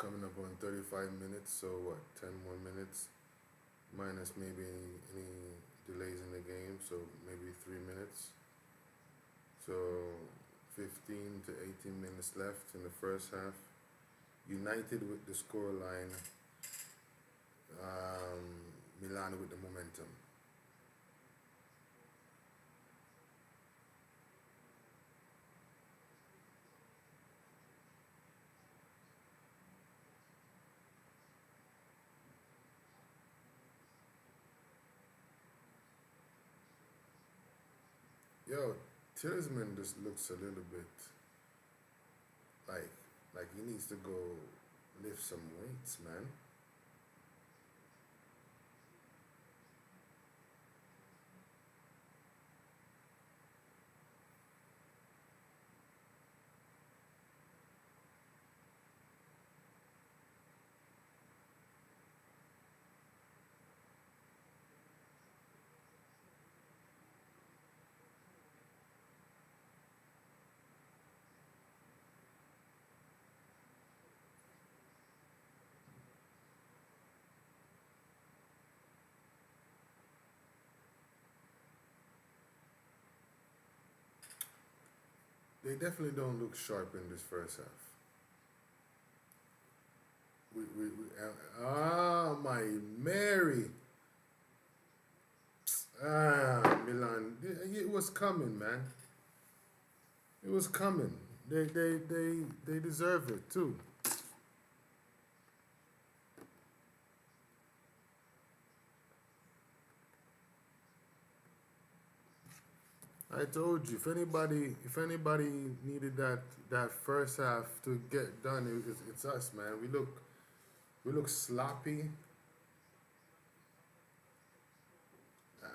coming up on 35 minutes, so what, 10 more minutes, minus maybe any delays in the game, so maybe 3 minutes. So 15 to 18 minutes left in the first half. United with the scoreline, Milan with the momentum. Yo, Tillsman just looks a little bit like he needs to go lift some weights, man. They definitely don't look sharp in this first half. My Mary. Milan. It was coming, man. It was coming. They deserve it too. I told you, if anybody needed that first half to get done, it's us, man. We look sloppy.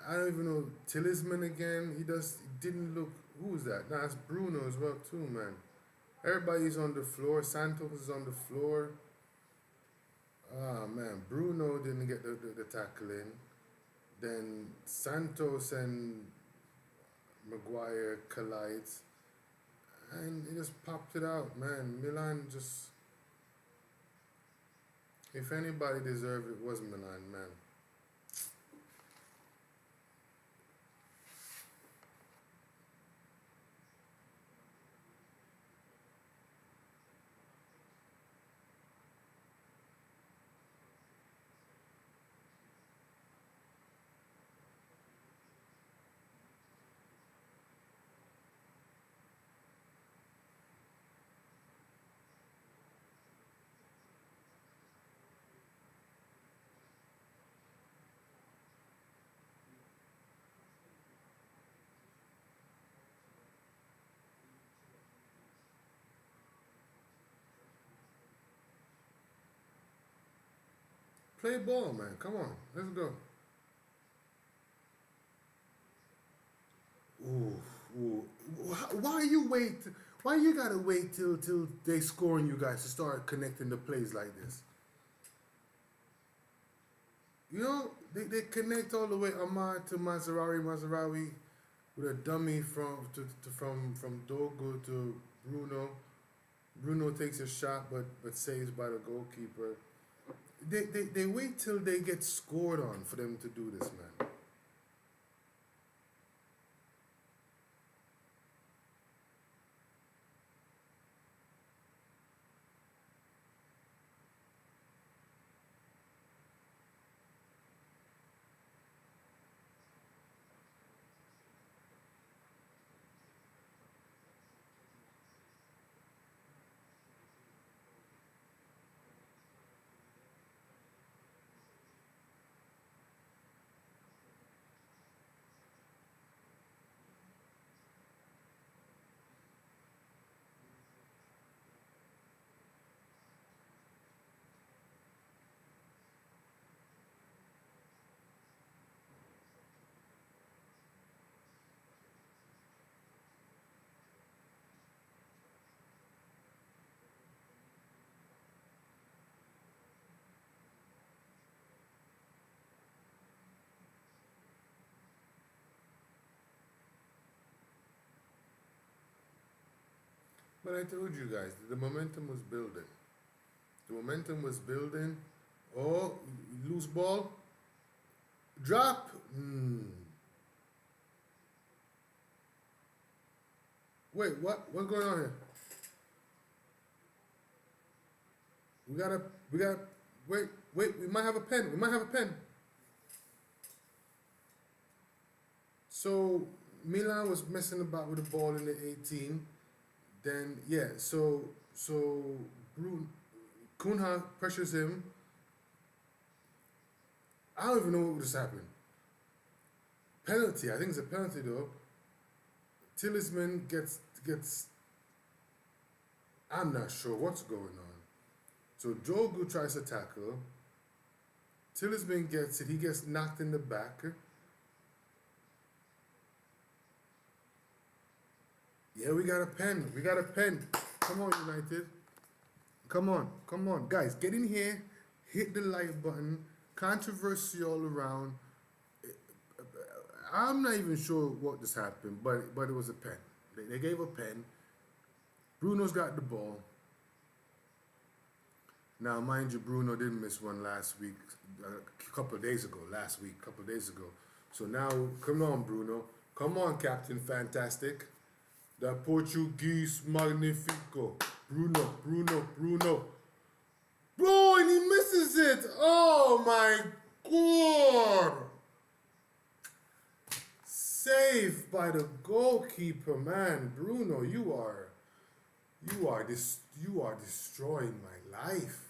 I don't even know Tillsman again. He didn't look. Who's that? Nah, it's Bruno as well too, man. Everybody's on the floor. Santos is on the floor. Ah man, Bruno didn't get the tackle in. Then Santos and Maguire collides, and he just popped it out, man. Milan just, if anybody deserved it, was Milan, man. Play ball, man. Come on, let's go. Ooh, ooh. Why you wait? Why you gotta wait till they score on you guys to start connecting the plays like this? You know, they connect all the way Ahmad to Mazarawi with a dummy from Dogo to Bruno. Bruno takes a shot but saves by the goalkeeper. They wait till they get scored on for them to do this, man. But I told you guys, the momentum was building. The momentum was building. Oh, loose ball. Drop. Wait, what? What's going on here? We gotta, wait, we might have a pen. We might have a pen. So, Milan was messing about with the ball in the 18. Then, yeah, so Kunha pressures him. I don't even know what just happened. Penalty. I think it's a penalty though. Tillsman gets. I'm not sure what's going on. So Jogu tries to tackle. Tillsman gets it. He gets knocked in the back. Yeah, we got a pen. We got a pen. Come on, United. Come on, guys. Get in here. Hit the like button. Controversy all around. I'm not even sure what just happened, but it was a pen. They gave a pen. Bruno's got the ball. Now, mind you, Bruno didn't miss one last week, a couple of days ago. So now, come on, Bruno. Come on, Captain Fantastic. The Portuguese Magnifico. Bruno. Bro, and he misses it. Oh, my God. Saved by the goalkeeper, man. Bruno, you are destroying my life.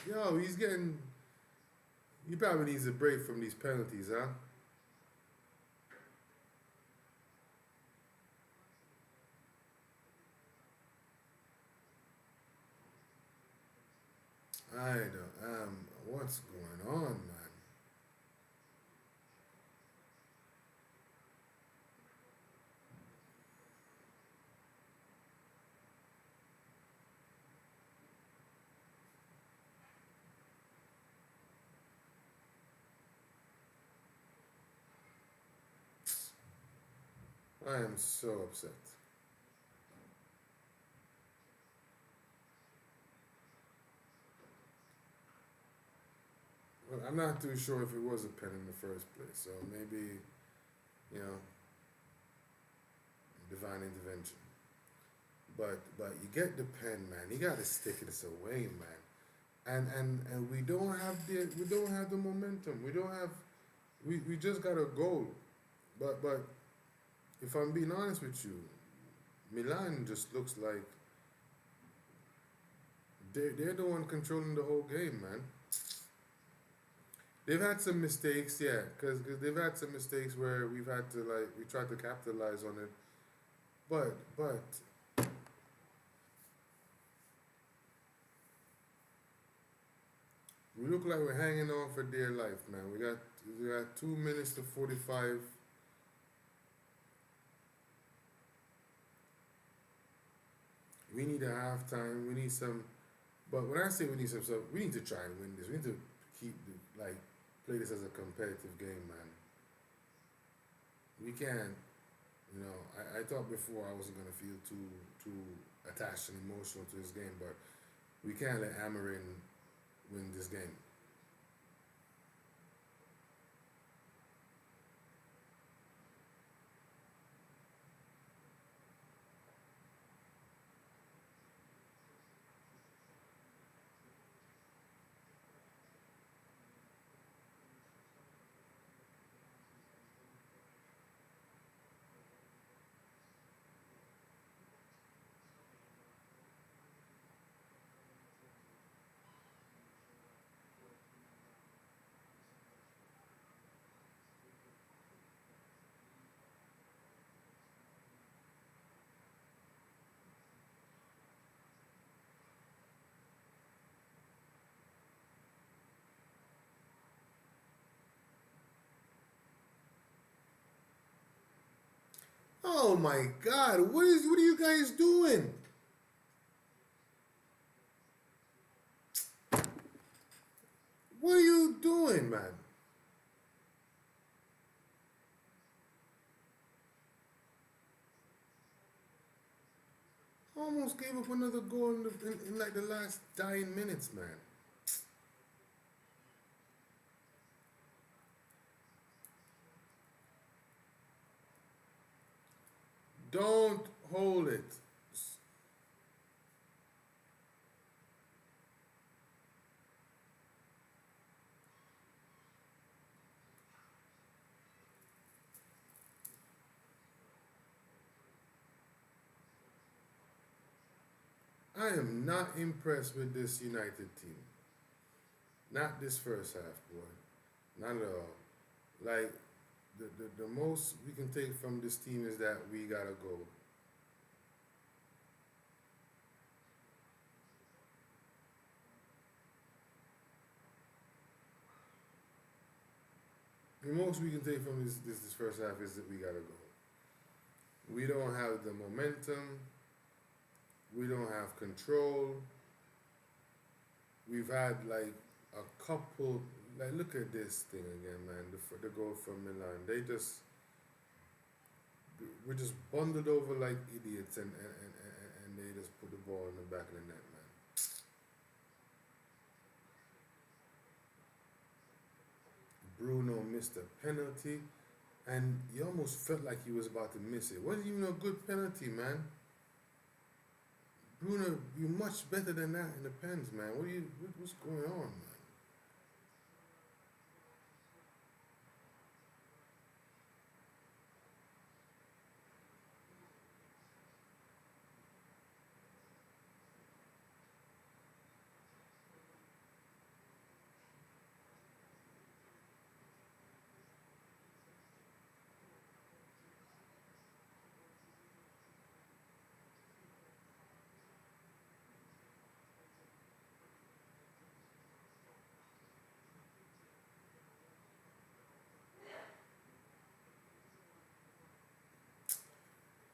Yo, he probably needs a break from these penalties, huh? I don't, what's going on, man? I am so upset. Well, I'm not too sure if it was a pen in the first place, so maybe, divine intervention. But you get the pen, man. You gotta stick this away, man. And we don't have the momentum. We just got a goal. But if I'm being honest with you, Milan just looks like they're the one controlling the whole game, man. They've had some mistakes, yeah, because they've had some mistakes where we tried to capitalize on it, but we look like we're hanging on for dear life, man. We got 2 minutes to 45. We need a halftime. We need some. But when I say we need some stuff, we need to try and win this. We need to play this as a competitive game, man. We can't. I thought before I wasn't gonna feel too attached and emotional to this game, but we can't let Amarin win this game. Oh my God! What are you guys doing? What are you doing, man? Almost gave up another goal in like the last dying minutes, man. Don't hold it. I am not impressed with this United team. Not this first half, boy. Not at all. Like the most we can take from this team is that we gotta go. The most we can take from this first half is that we gotta go. We don't have the momentum. We don't have control. We've had like a couple. Like look at this thing again, man. The goal from Milan. We're just bundled over like idiots, and they just put the ball in the back of the net, man. Bruno missed a penalty, and he almost felt like he was about to miss it. Wasn't even a good penalty, man. Bruno, you're much better than that in the pens, man. What's going on, man?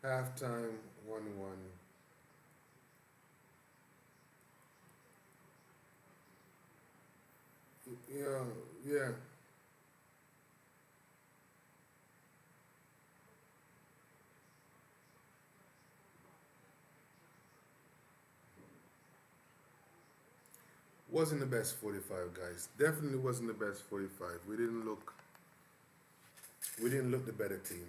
Halftime, 1-1. Yeah, yeah. Wasn't the best 45, guys. Definitely wasn't the best 45. We didn't look the better team.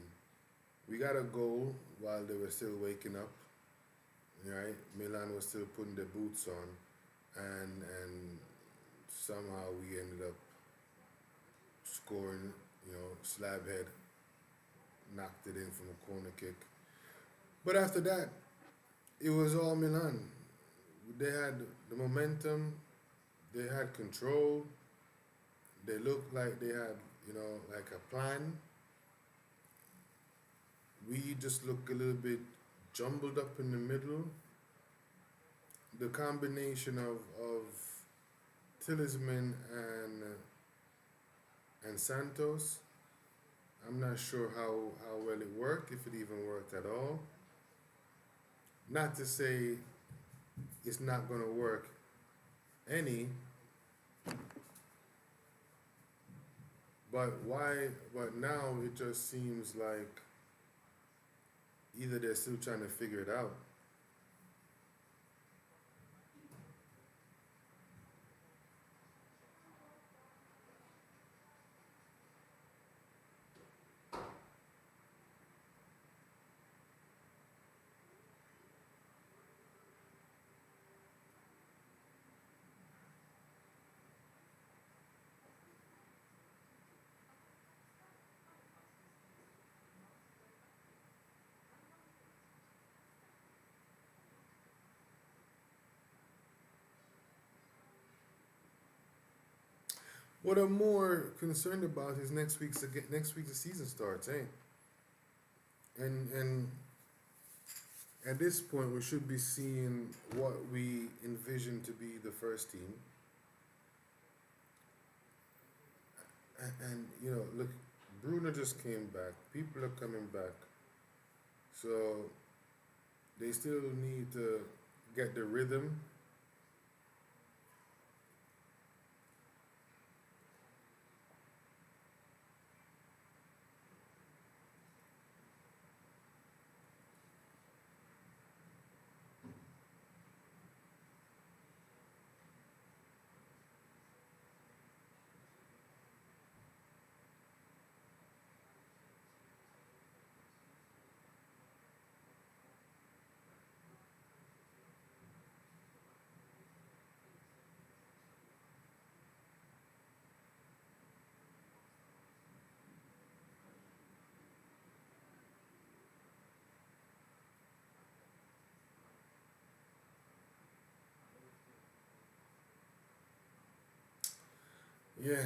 We got a goal while they were still waking up. Right? Milan was still putting their boots on, and somehow we ended up scoring. Slab head knocked it in from a corner kick. But after that, it was all Milan. They had the momentum. They had control. They looked like they had, like a plan. We just look a little bit jumbled up in the middle. The combination of Tillsman and Santos, I'm not sure how well it worked, if it even worked at all. Not to say it's not going to work any, but why? But now it just seems like either they're still trying to figure it out. What I'm more concerned about is next week the season starts, eh? And at this point we should be seeing what we envision to be the first team. And look, Bruno just came back. People are coming back. So they still need to get the rhythm. Yeah.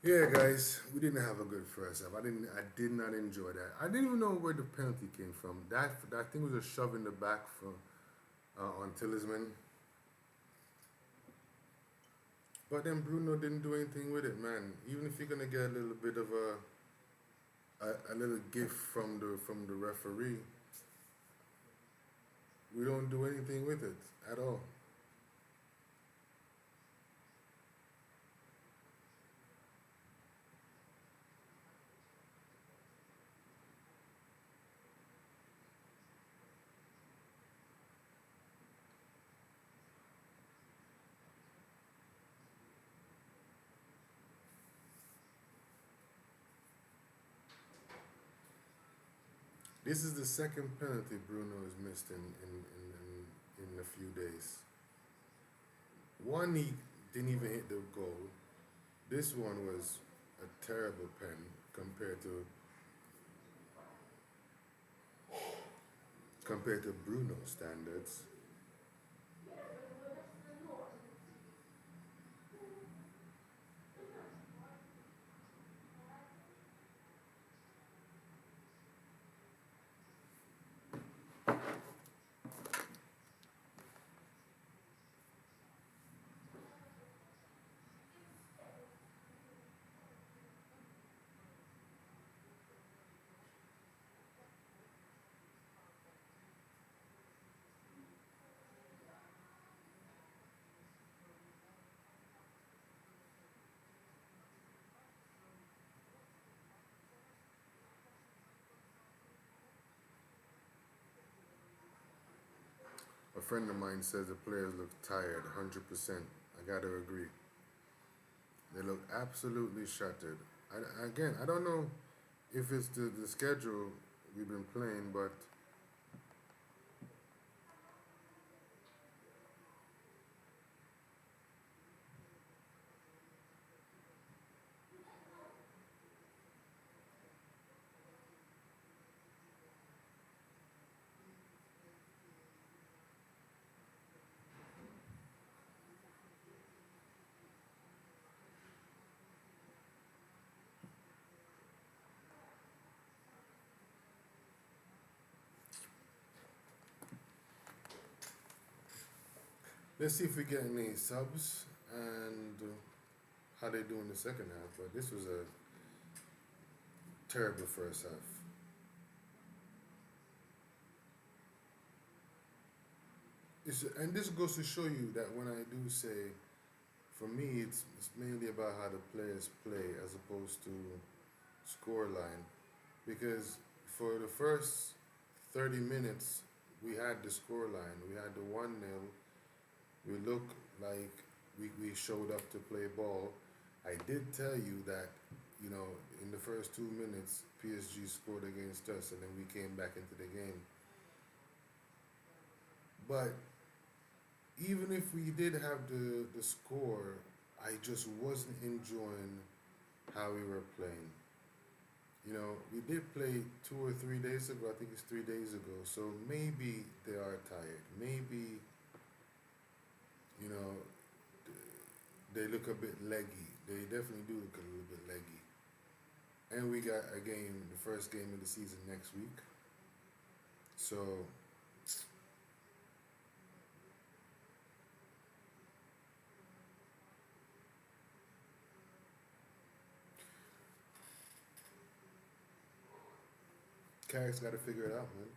Yeah, guys, we didn't have a good first half. I did not enjoy that. I didn't even know where the penalty came from. That thing was a shove in the back from on Tillsman. But then Bruno didn't do anything with it, man. Even if you're gonna get a little bit of a little gift from the referee, we don't do anything with it at all. This is the second penalty Bruno has missed in a few days. One, he didn't even hit the goal. This one was a terrible pen compared to Bruno standards. A friend of mine says the players look tired, 100%. I gotta agree. They look absolutely shattered. Again, I don't know if it's the schedule we've been playing, but let's see if we get any subs and how they do in the second half. But this was a terrible first half. And this goes to show you that when I do say, for me, it's mainly about how the players play as opposed to score line. Because for the first 30 minutes, we had the score line. We had the 1-0. We looked like we showed up to play ball. I did tell you that, in the first 2 minutes, PSG scored against us and then we came back into the game. But even if we did have the score, I just wasn't enjoying how we were playing. We did play 2 or 3 days ago. I think it's 3 days ago. So maybe they are tired. Maybe, they look a bit leggy. They definitely do look a little bit leggy. And we got a game, the first game of the season next week. So Carrick's got to figure it out, man.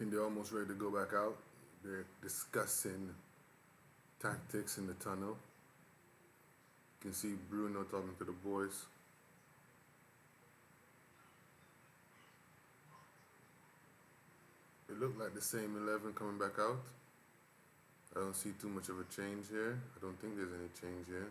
think they're almost ready to go back out. They're discussing tactics in the tunnel. You can see Bruno talking to the boys. It looked like the same 11 coming back out. I don't see too much of a change here. I don't think there's any change here.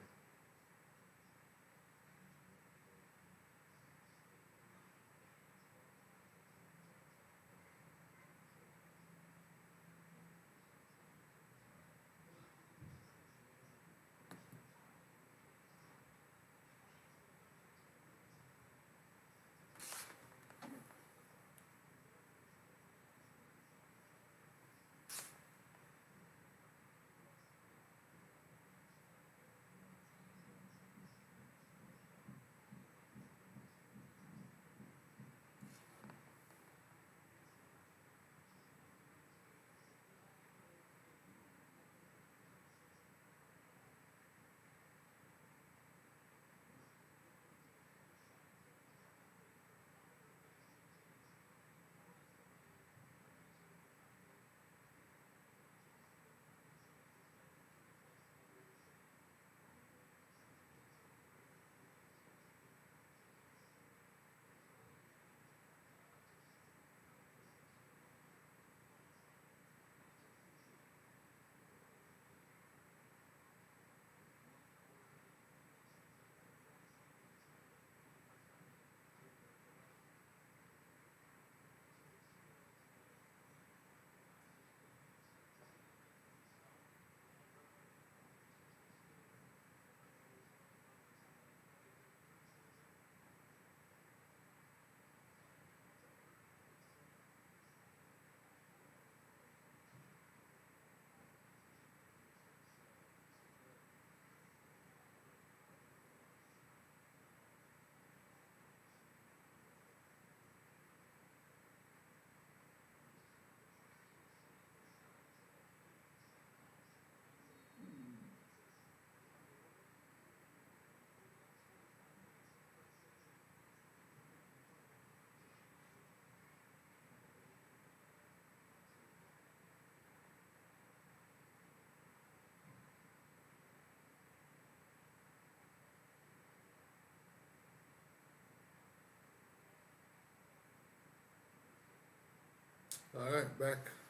All right,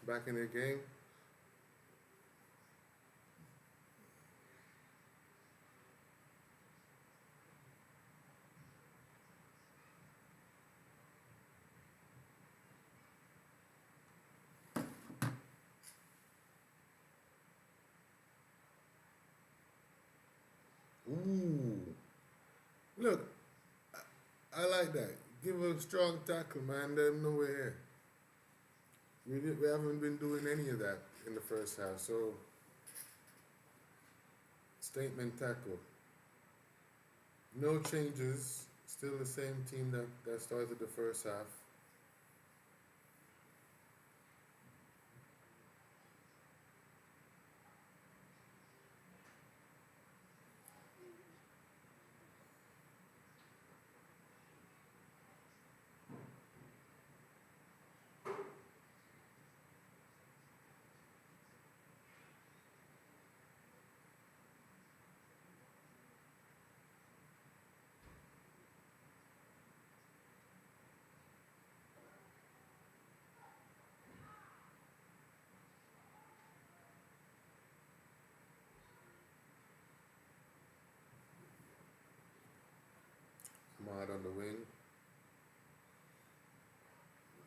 back in the game. Ooh, look, I like that. Give a strong tackle, man. Let them know we're here. We haven't been doing any of that in the first half, so statement tackle. No changes. Still the same team that started the first half. Ahmad on the wing.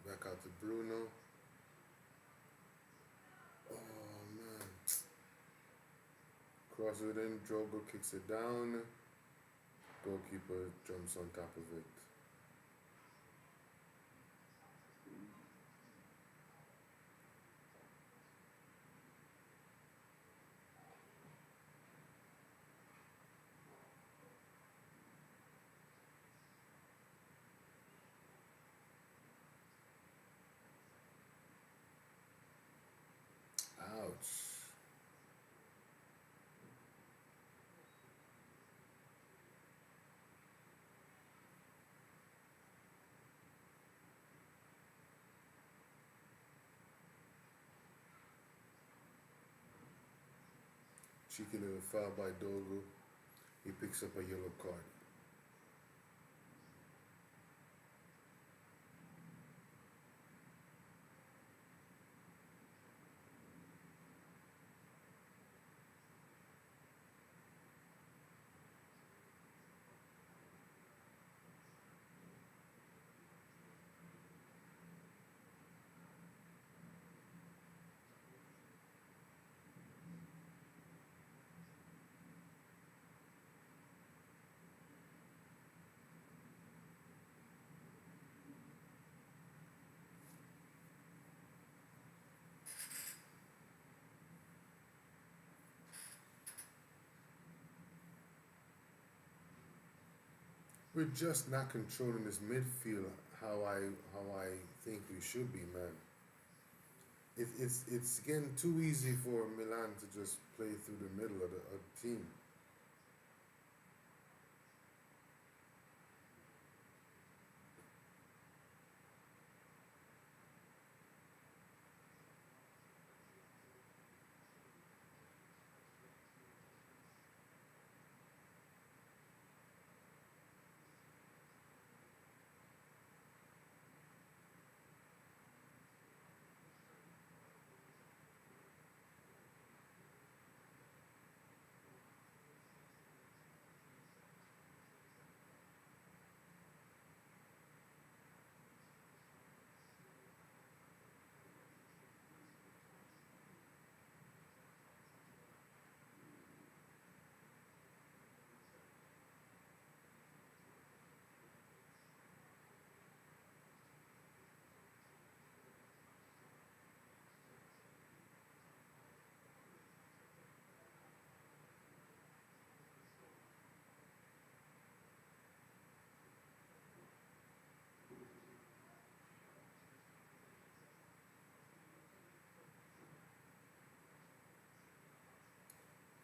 Back out to Bruno. Oh man. Cross it in, Drogo kicks it down. Goalkeeper jumps on top of it. Ouch. cheeky little foul by Dogu. He picks up a yellow card. We're just not controlling this midfield how I think we should be, man. It's getting too easy for Milan to just play through the middle of the team.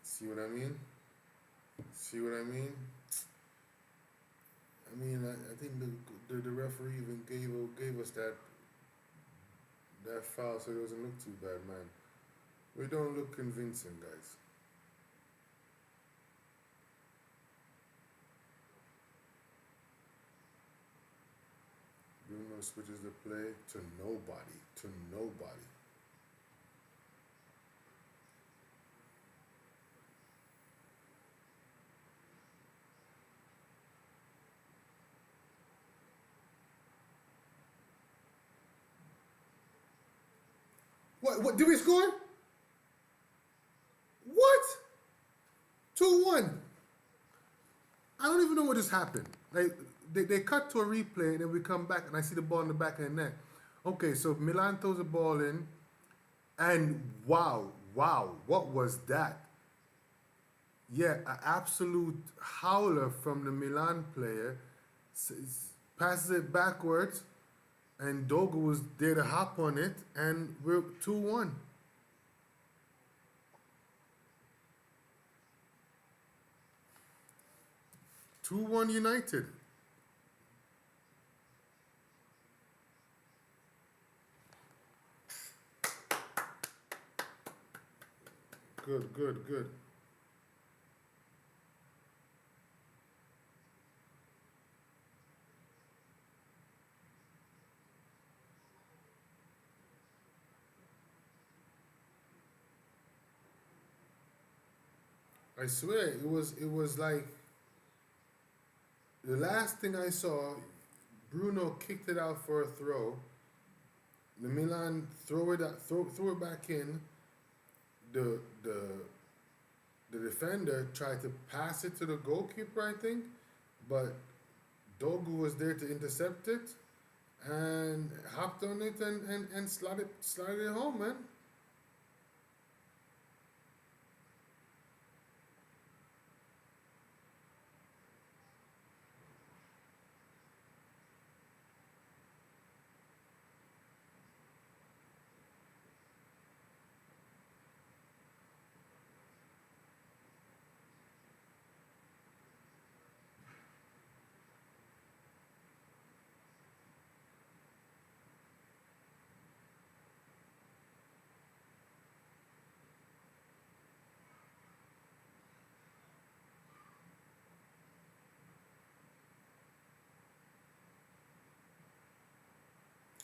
See what I mean? See what I mean? I think the referee even gave us that foul, so it doesn't look too bad, man. We don't look convincing, guys. Bruno switches the play to nobody. To nobody. What? Did we score? What? 2-1. I don't even know what just happened. Like they cut to a replay and then we come back and I see the ball in the back of the net. Okay, so Milan throws the ball in, and wow, what was that? Yeah, an absolute howler from the Milan player. Passes it backwards, and Dogu was there to hop on it, and we're 2-1. United. Good. I swear it was like the last thing I saw. Bruno kicked it out for a throw. The Milan throw it back in. The defender tried to pass it to the goalkeeper, I think, but Dogu was there to intercept it and hopped on it and slid it home, man.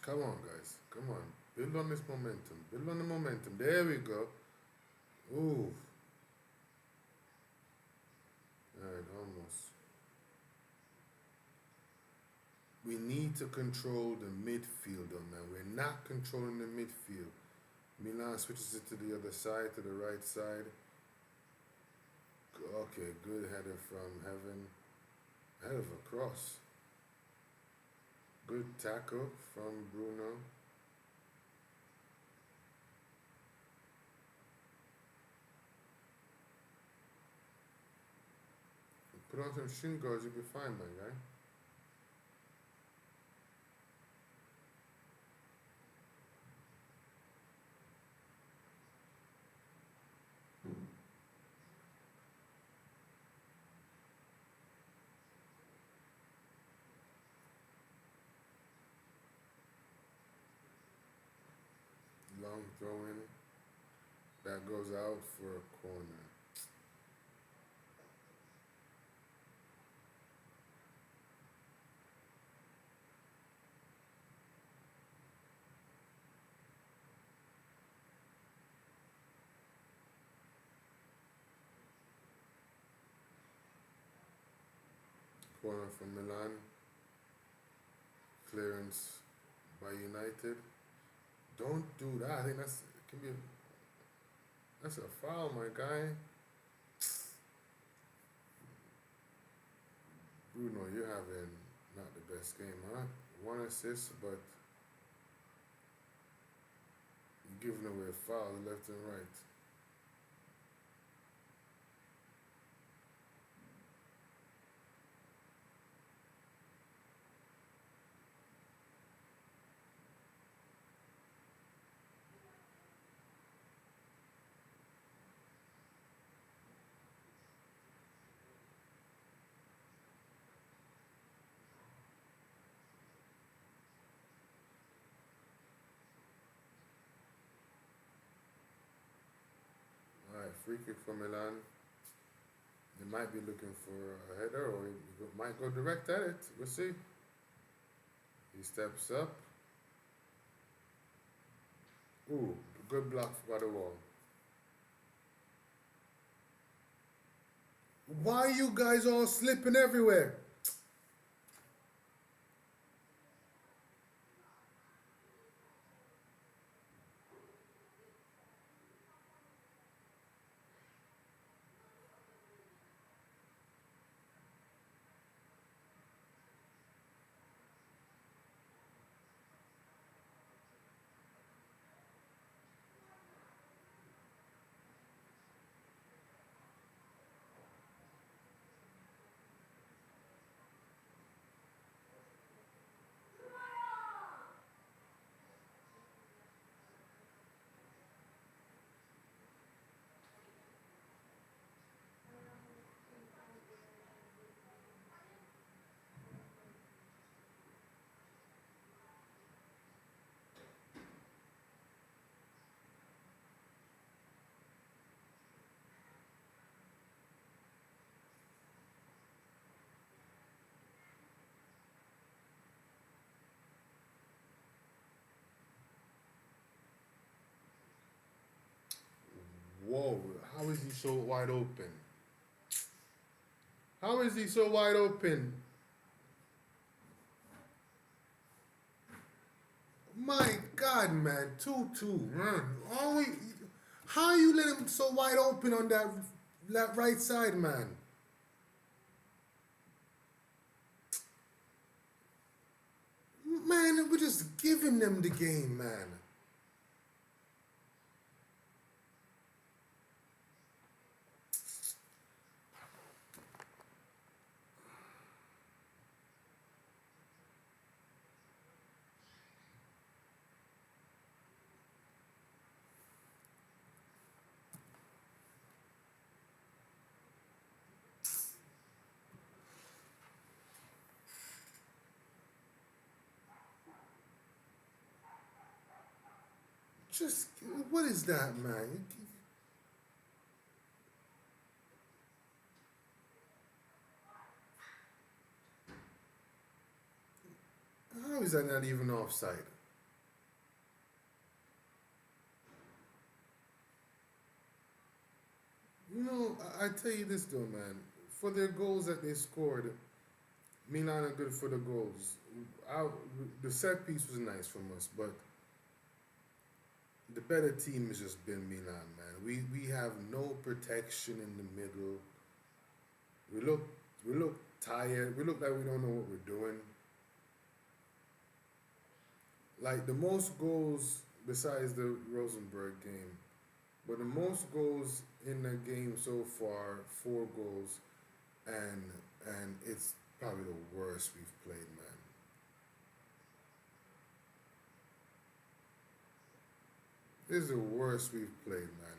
Come on, guys. Come on. Build on this momentum. Build on the momentum. There we go. Ooh. Alright, almost. We need to control the midfield, though, man. We're not controlling the midfield. Milan switches it to the other side, to the right side. Okay, good header from Heaven. Head of a cross. Good tackle from Bruno. Put on some shin guards, you'll be fine, my guy. Long throw in. That goes out for a corner. Corner from Milan. Clearance by United. Don't do that. I think that's a foul, my guy. Bruno, you're having not the best game, huh? 1 assist, but you're giving away fouls left and right. Alright, free kick for Milan. They might be looking for a header, or he might go direct at it. We'll see. He steps up. Ooh, good block by the wall. Why are you guys all slipping everywhere? Whoa, how is he so wide open? How is he so wide open? My God, man, 2-2. How you let him so wide open on that right side, man? Man, we're just giving them the game, man. Just, what is that, man? How is that not even offside? No, I tell you this though, man. For their goals that they scored, Milan are good for the goals. I, the set piece was nice from us, but the better team has just been Milan, man. We have no protection in the middle. We look we look tired. We look like we don't know what we're doing. Like the most goals besides the Rosenberg game, but the most goals in the game so far, 4 goals, and it's probably the worst we've played, man. This is the worst we've played, man.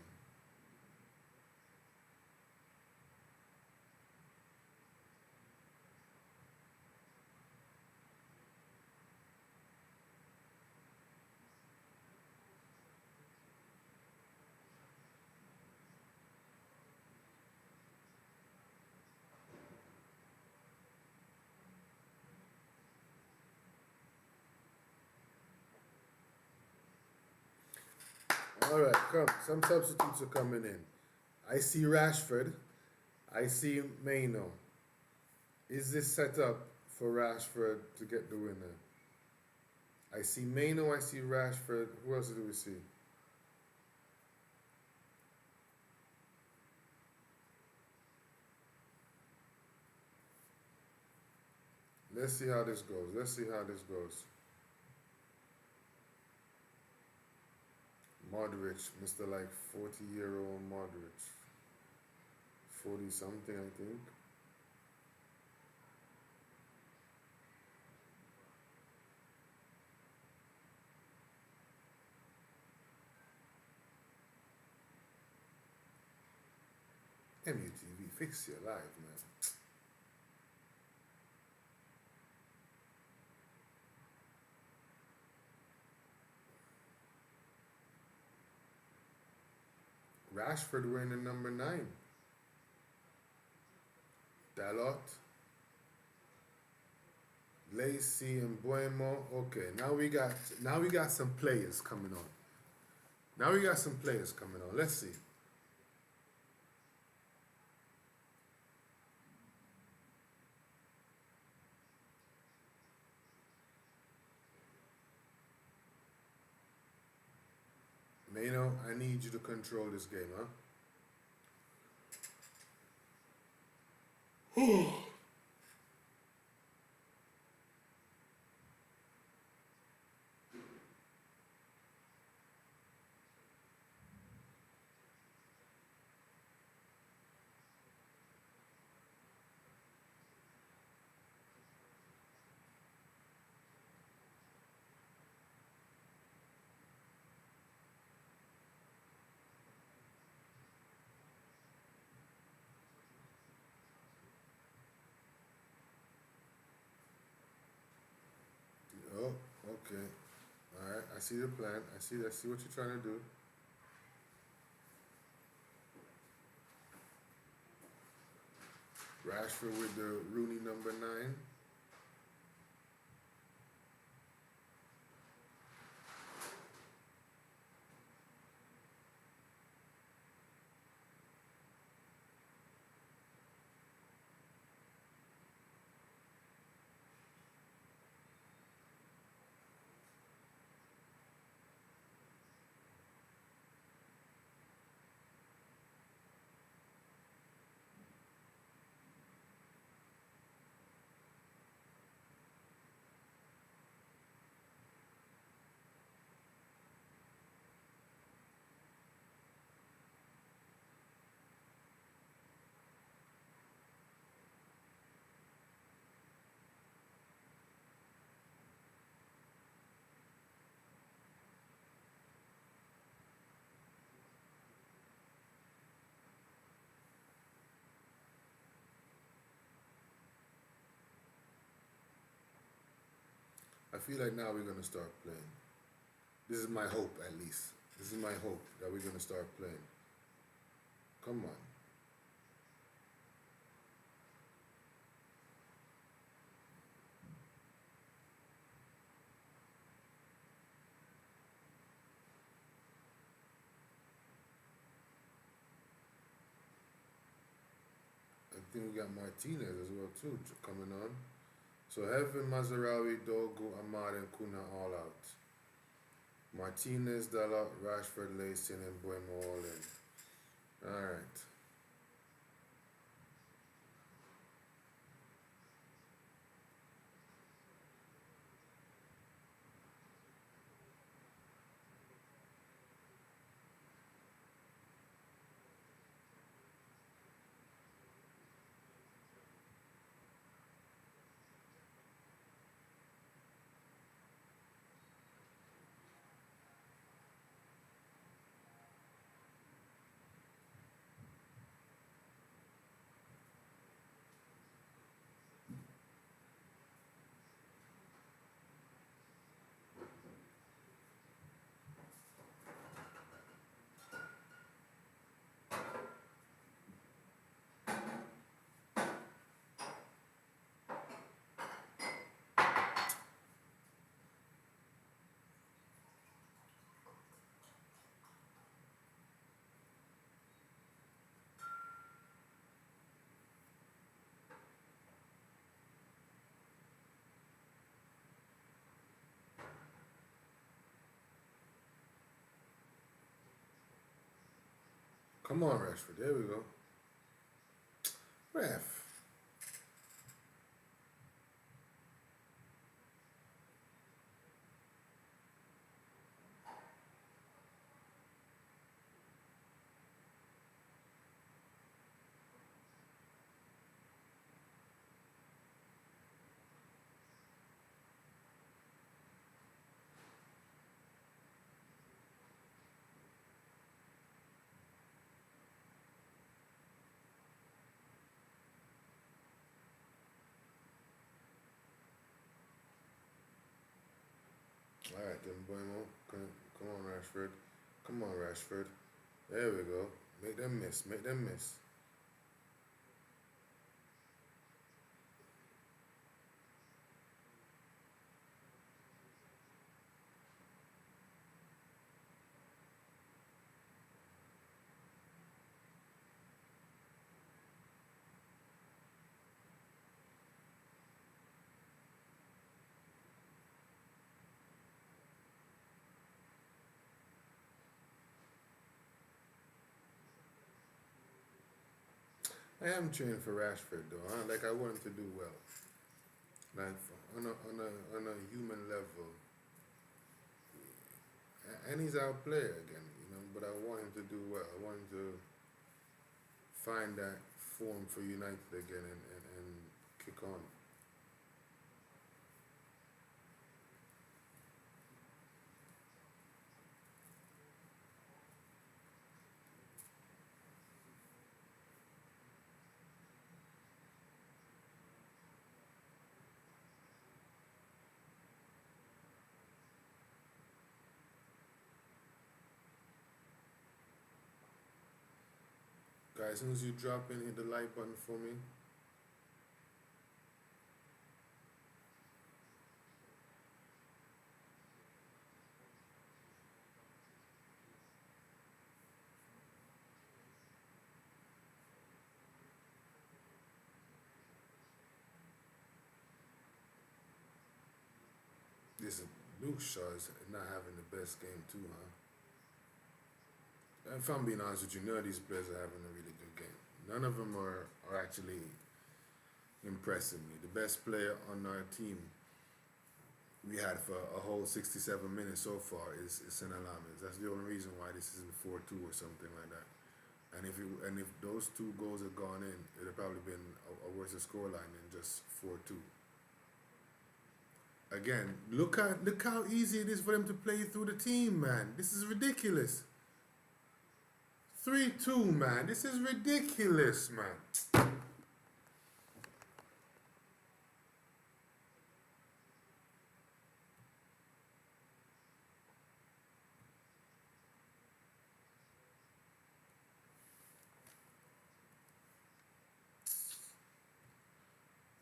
All right, come. Some substitutes are coming in. I see Rashford. I see Maino. Is this set up for Rashford to get the winner? I see Maino. I see Rashford. Who else do we see? Let's see how this goes. Let's see how this goes. Modric, Mr. Like 40-year-old Modric. 40 something, I think. MUTV, fix your life, man. Rashford wearing the number 9. Dalot, Lacey, and Buemo. Okay, now we got some players coming on. Now we got some players coming on. Let's see. Mano, I need you to control this game, huh? Oh, okay. All right. I see the plan. I see what you're trying to do. Rashford with the Rooney number 9. I feel like now we're gonna start playing. This is my hope, at least. This is my hope that we're gonna start playing. Come on. think we got Martinez as well too coming on. So Heaven, Mazarawi, Dogu, Ahmad, and Kuna all out. Martinez, Dalot, Rashford, Lacey, and Buemo all in. All right. Come on, Rashford. There we go. Ref. All right, then, Buemo. Come on, Rashford. Come on, Rashford. There we go. Make them miss. Make them miss. I am cheering for Rashford though. Huh? Like I want him to do well. Like on a human level, and he's our player again, you know. But I want him to do well. I want him to find that form for United again and kick on. Guys, as soon as you drop in, hit the like button for me. Listen, Luke Shaw is not having the best game too, huh? If I'm being honest with you, none of these players are having a really good game. None of them are actually impressing me. The best player on our team we had for a whole 67 minutes so far is Senna Lammers. That's the only reason why this isn't 4-2 or something like that. And if those two goals had gone in, it'd have probably been a worse scoreline than just 4-2. Again, look how easy it is for them to play through the team, man. This is ridiculous. 3-2, man. This is ridiculous, man.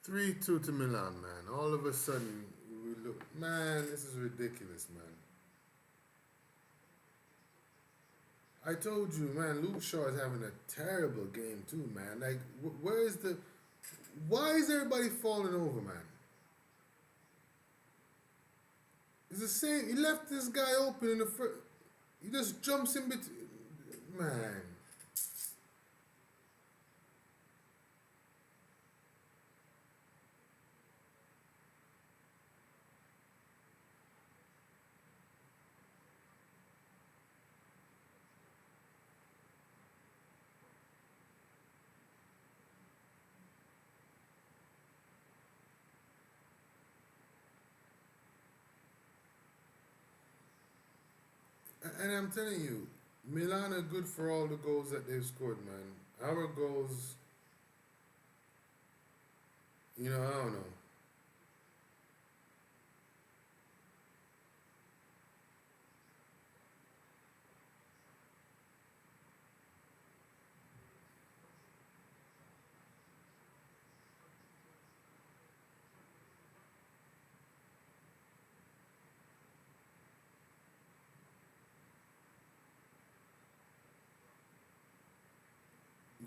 3-2 to Milan, man. All of a sudden, we look, man, this is ridiculous, man. I told you, man. Luke Shaw is having a terrible game too, man. Like, where is the? Why is everybody falling over, man? It's the same. He left this guy open in the first. He just jumps in between. Man. And I'm telling you, Milan are good for all the goals that they've scored, man. Our goals, I don't know.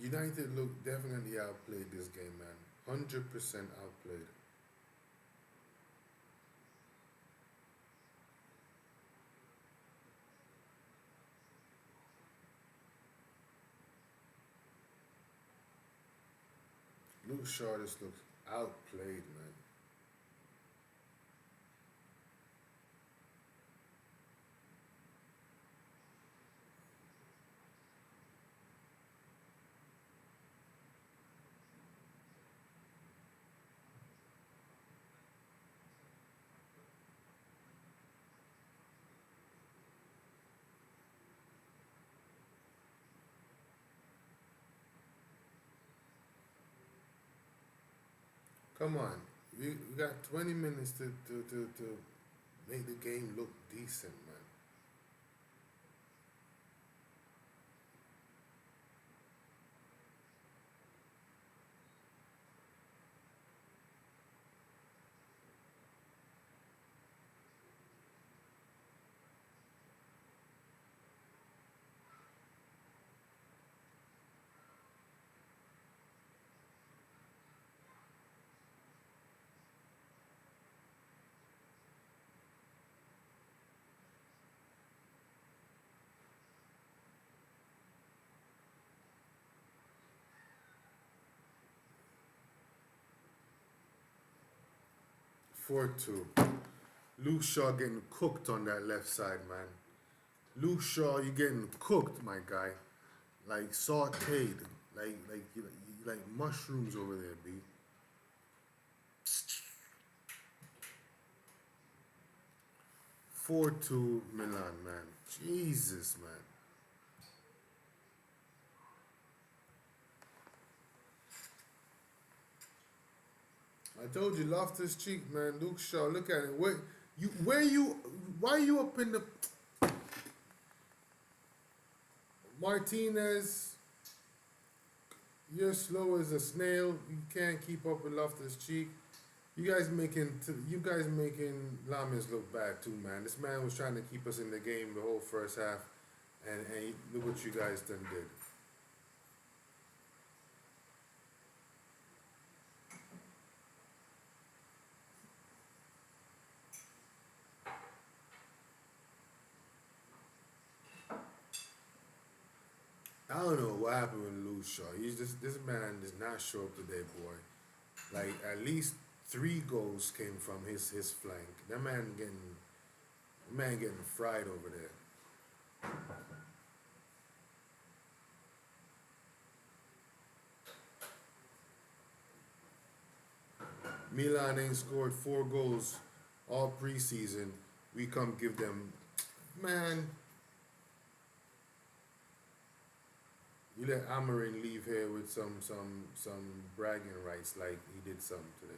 United look definitely outplayed this game, man. 100% outplayed. Luke Shaw just looks outplayed, man. Come on. We got 20 minutes to make the game look decent, man. Four two. Luke Shaw getting cooked on that left side, man. Luke Shaw, you getting cooked, my guy. Like sauteed, like mushrooms over there, B. 4-2 Milan, man. Jesus, man. I told you, Loftus Cheek, man. Luke Shaw, look at it. Why are you up in the Martinez? You're slow as a snail. You can't keep up with Loftus Cheek. You guys making Lames look bad too, man. This man was trying to keep us in the game the whole first half, and look what you guys done did. I don't know what happened with Luke Shaw. This man does not show up today, boy. Like at least 3 goals came from his flank. That man getting fried over there. Milan ain't scored 4 goals all preseason. We come give them, man. You let Amarin leave here with some bragging rights like he did something today.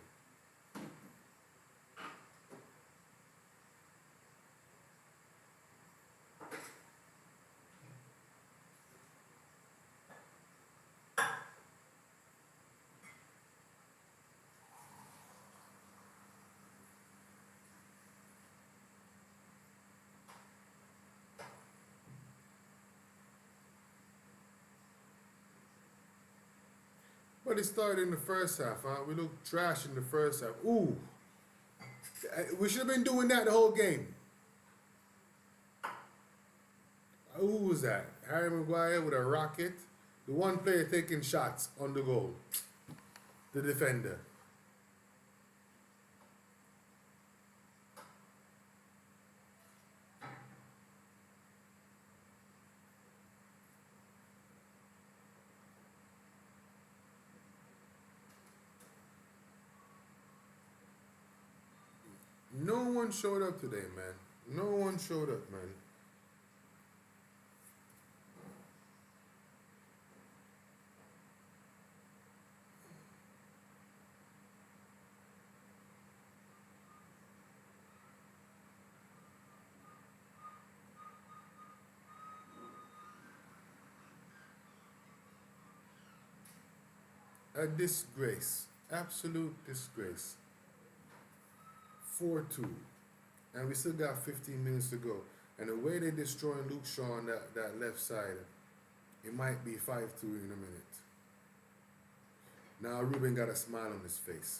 But it started in the first half, huh? We looked trash in the first half. Ooh. We should have been doing that the whole game. Who was that? Harry Maguire with a rocket. The one player taking shots on the goal. The defender. No one showed up today, man. No one showed up, man. A disgrace. Absolute disgrace. 4-2. And we still got 15 minutes to go. And the way they're destroying Luke Shaw on that left side, it might be 5-2 in a minute. Now Ruben got a smile on his face.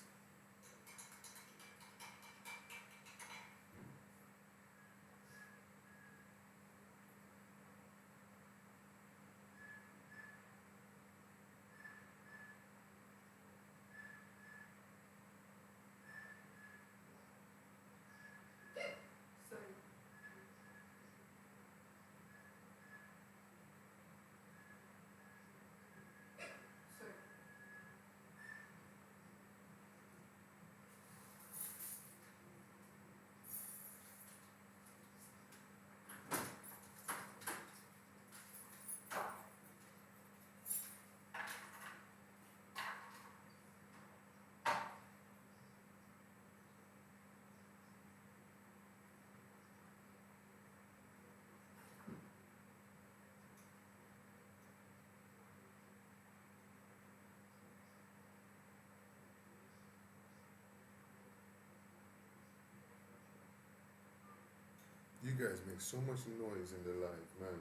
You guys make so much noise in the live, man.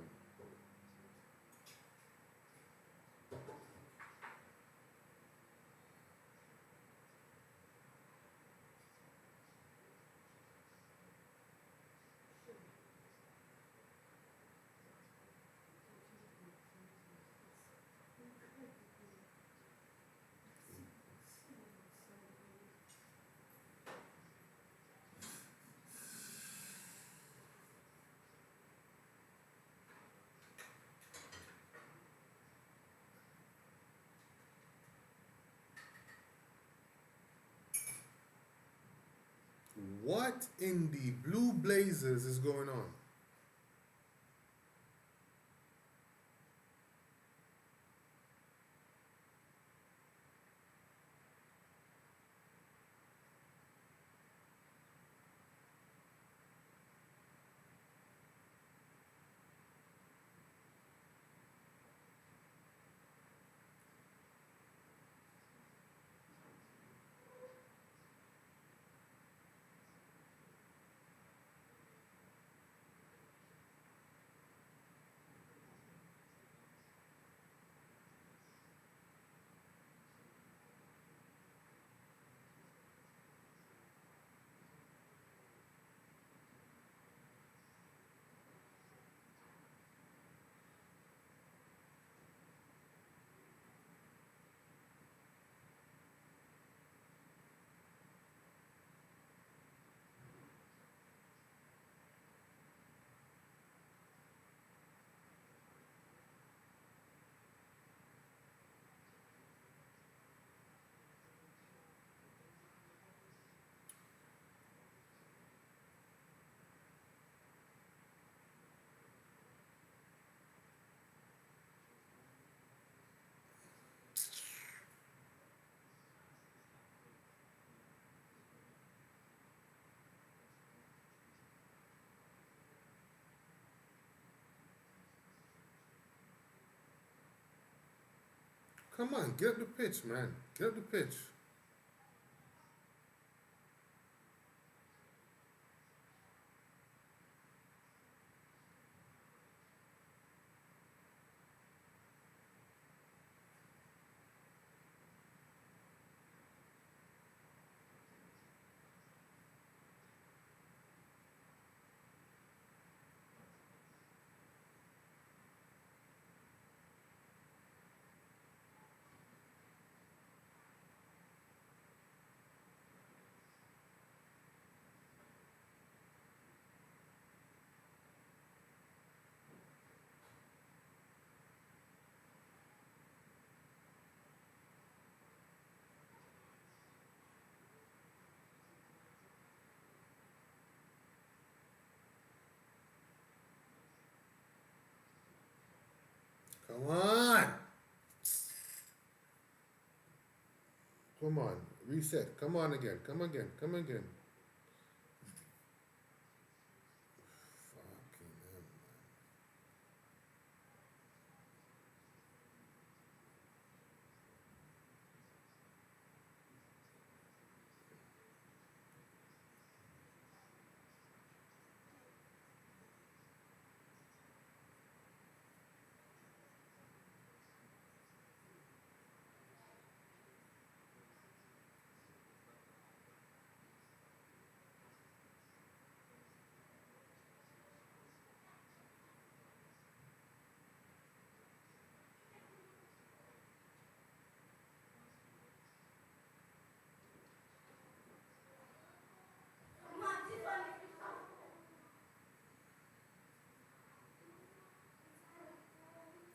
What in the blue blazers is going on? Come on, get up the pitch, man. Get up the pitch. Come on. Come on. Reset. Come on again. Come again. Come again. Fucking hell.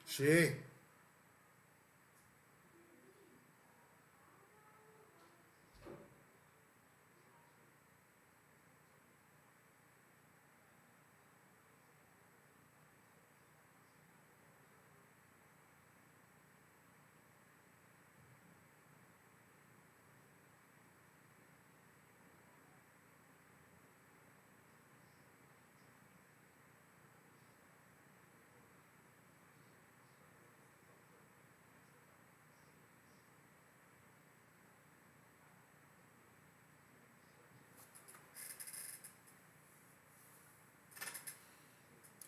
Shay.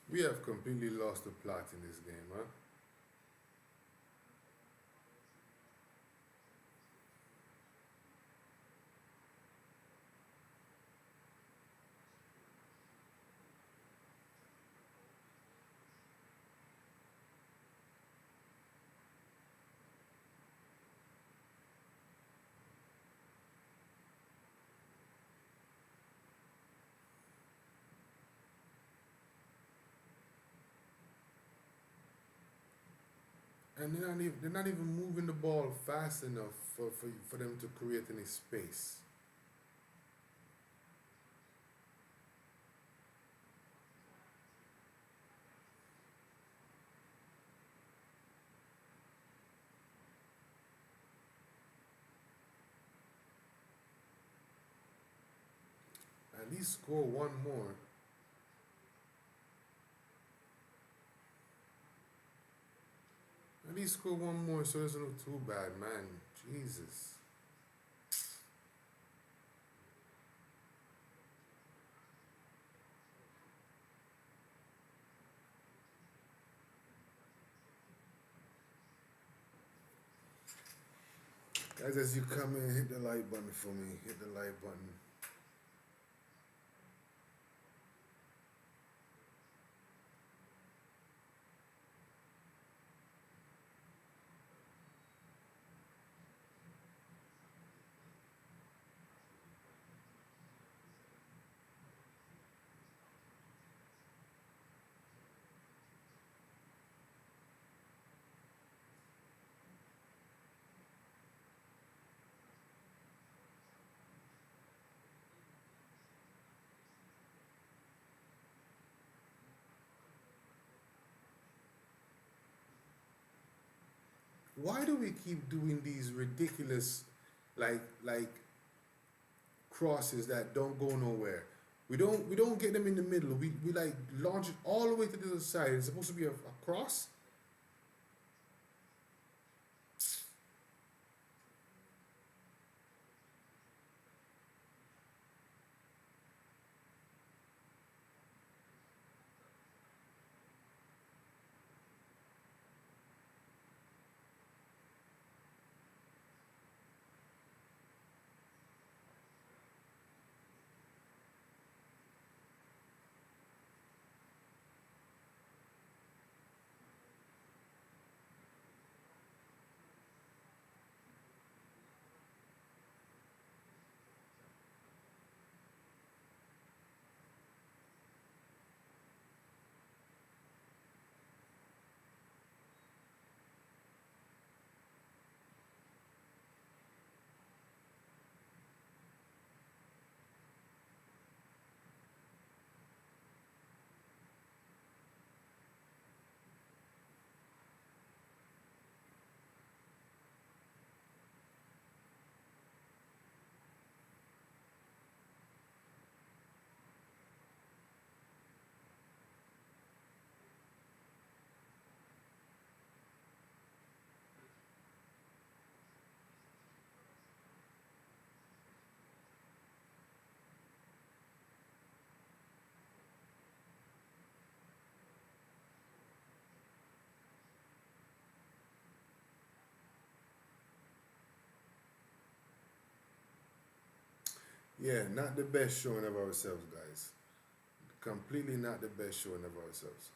We have completely lost the plot in this game, huh? And they're not even moving the ball fast enough for them to create any space. At least score one more. At least score one more so it doesn't look too bad, man. Jesus. Guys, as you come in, hit the like button for me. Hit the like button. Why do we keep doing these ridiculous, like crosses that don't go nowhere? We don't get them in the middle. We like launch it all the way to the other side. It's supposed to be a cross. Yeah, not the best showing of ourselves, guys. Completely not the best showing of ourselves.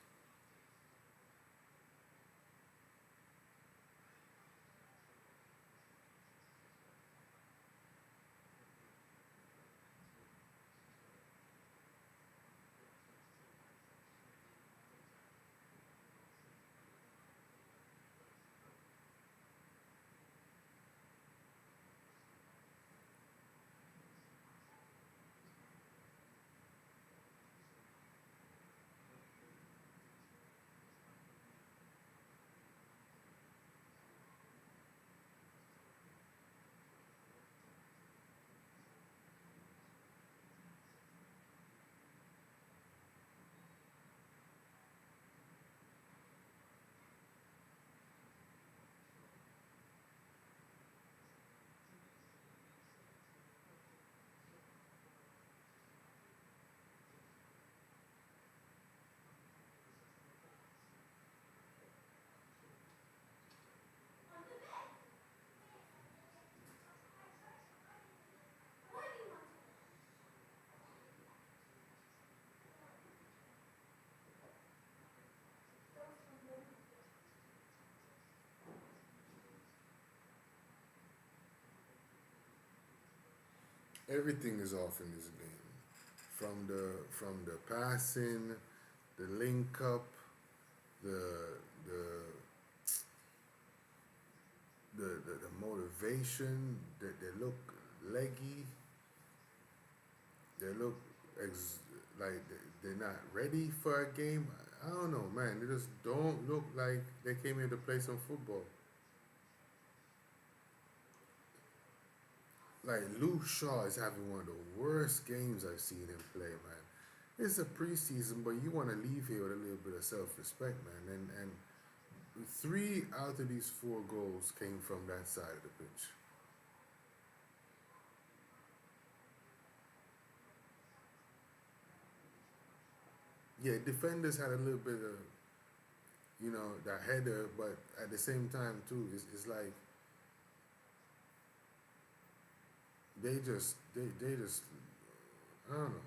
Everything is off in this game. From the passing, the link up, the the the motivation. They look leggy. They look like they're not ready for a game. I don't know, man. They just don't look like they came here to play some football. Like Luke Shaw is having one of the worst games I've seen him play, man. It's a preseason, but you want to leave here with a little bit of self-respect, man. And three out of these four goals came from that side of the pitch. Yeah, defenders had a little bit of that header, but at the same time too, it's like they just I don't know.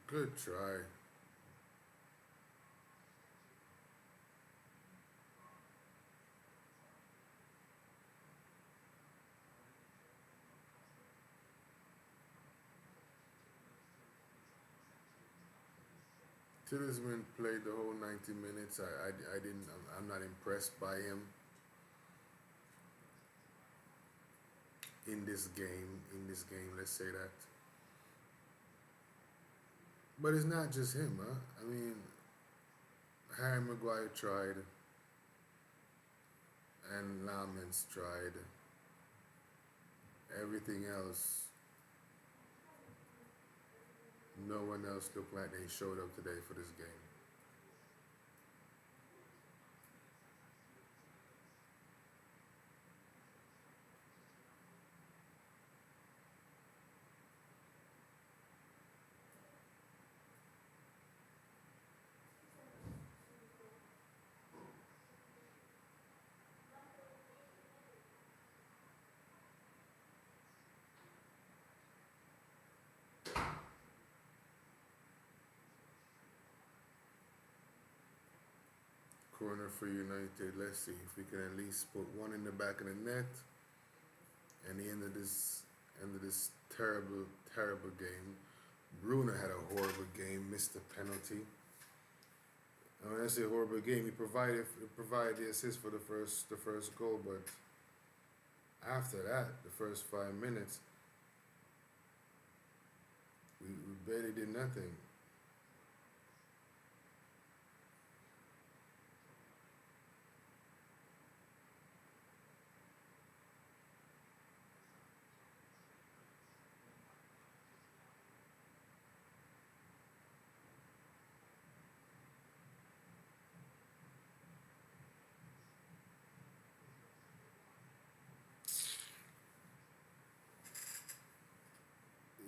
Good try. Tillsman played the whole 90 minutes. I didn't. I'm not impressed by him in this game. In this game, let's say that. But it's not just him, huh? I mean, Harry Maguire tried, and Lamens tried. Everything else, no one else looked like they showed up today for this game. Corner for United. Let's see if we can at least put one in the back of the net. And the end of this terrible, terrible game. Bruno had a horrible game, missed the penalty. And when I say horrible game, he provided the assist for the first goal, but after that, the first 5 minutes, we barely did nothing.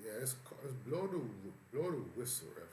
Yeah, it's blow the whistle, ref.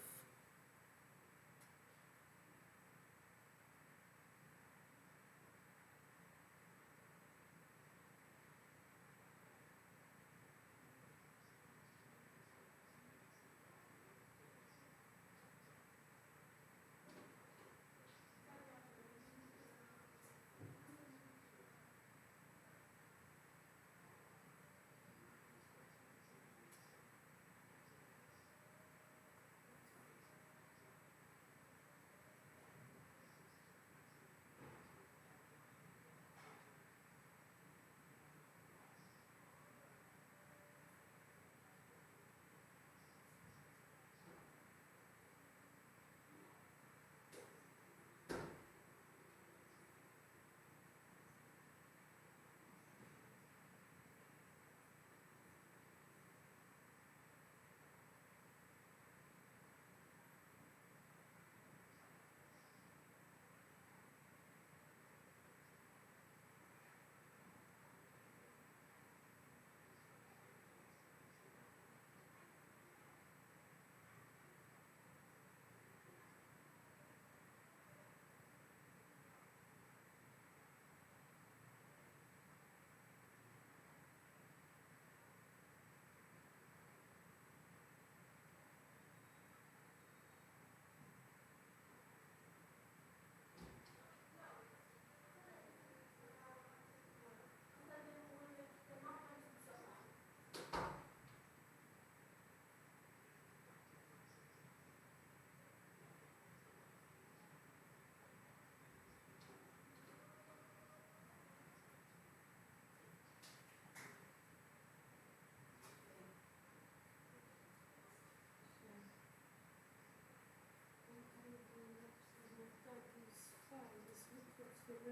It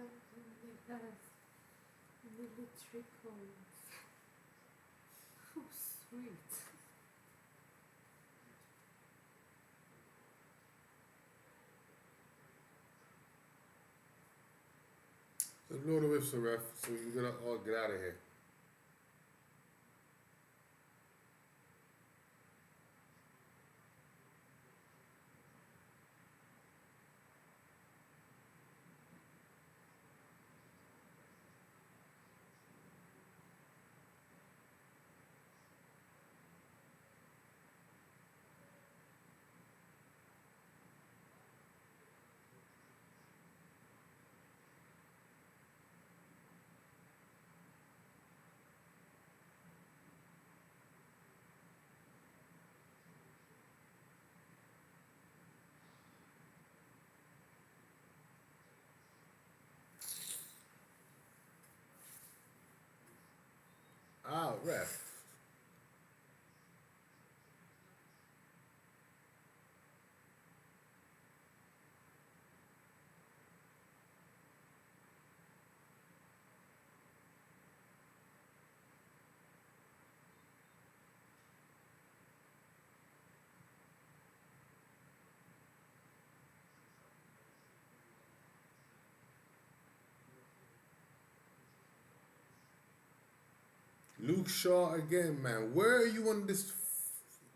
has military codes. Oh, sweet. So blow the whistle, ref, so we can all get out of here. Out, ref. Luke Shaw again, man. Where are you on this?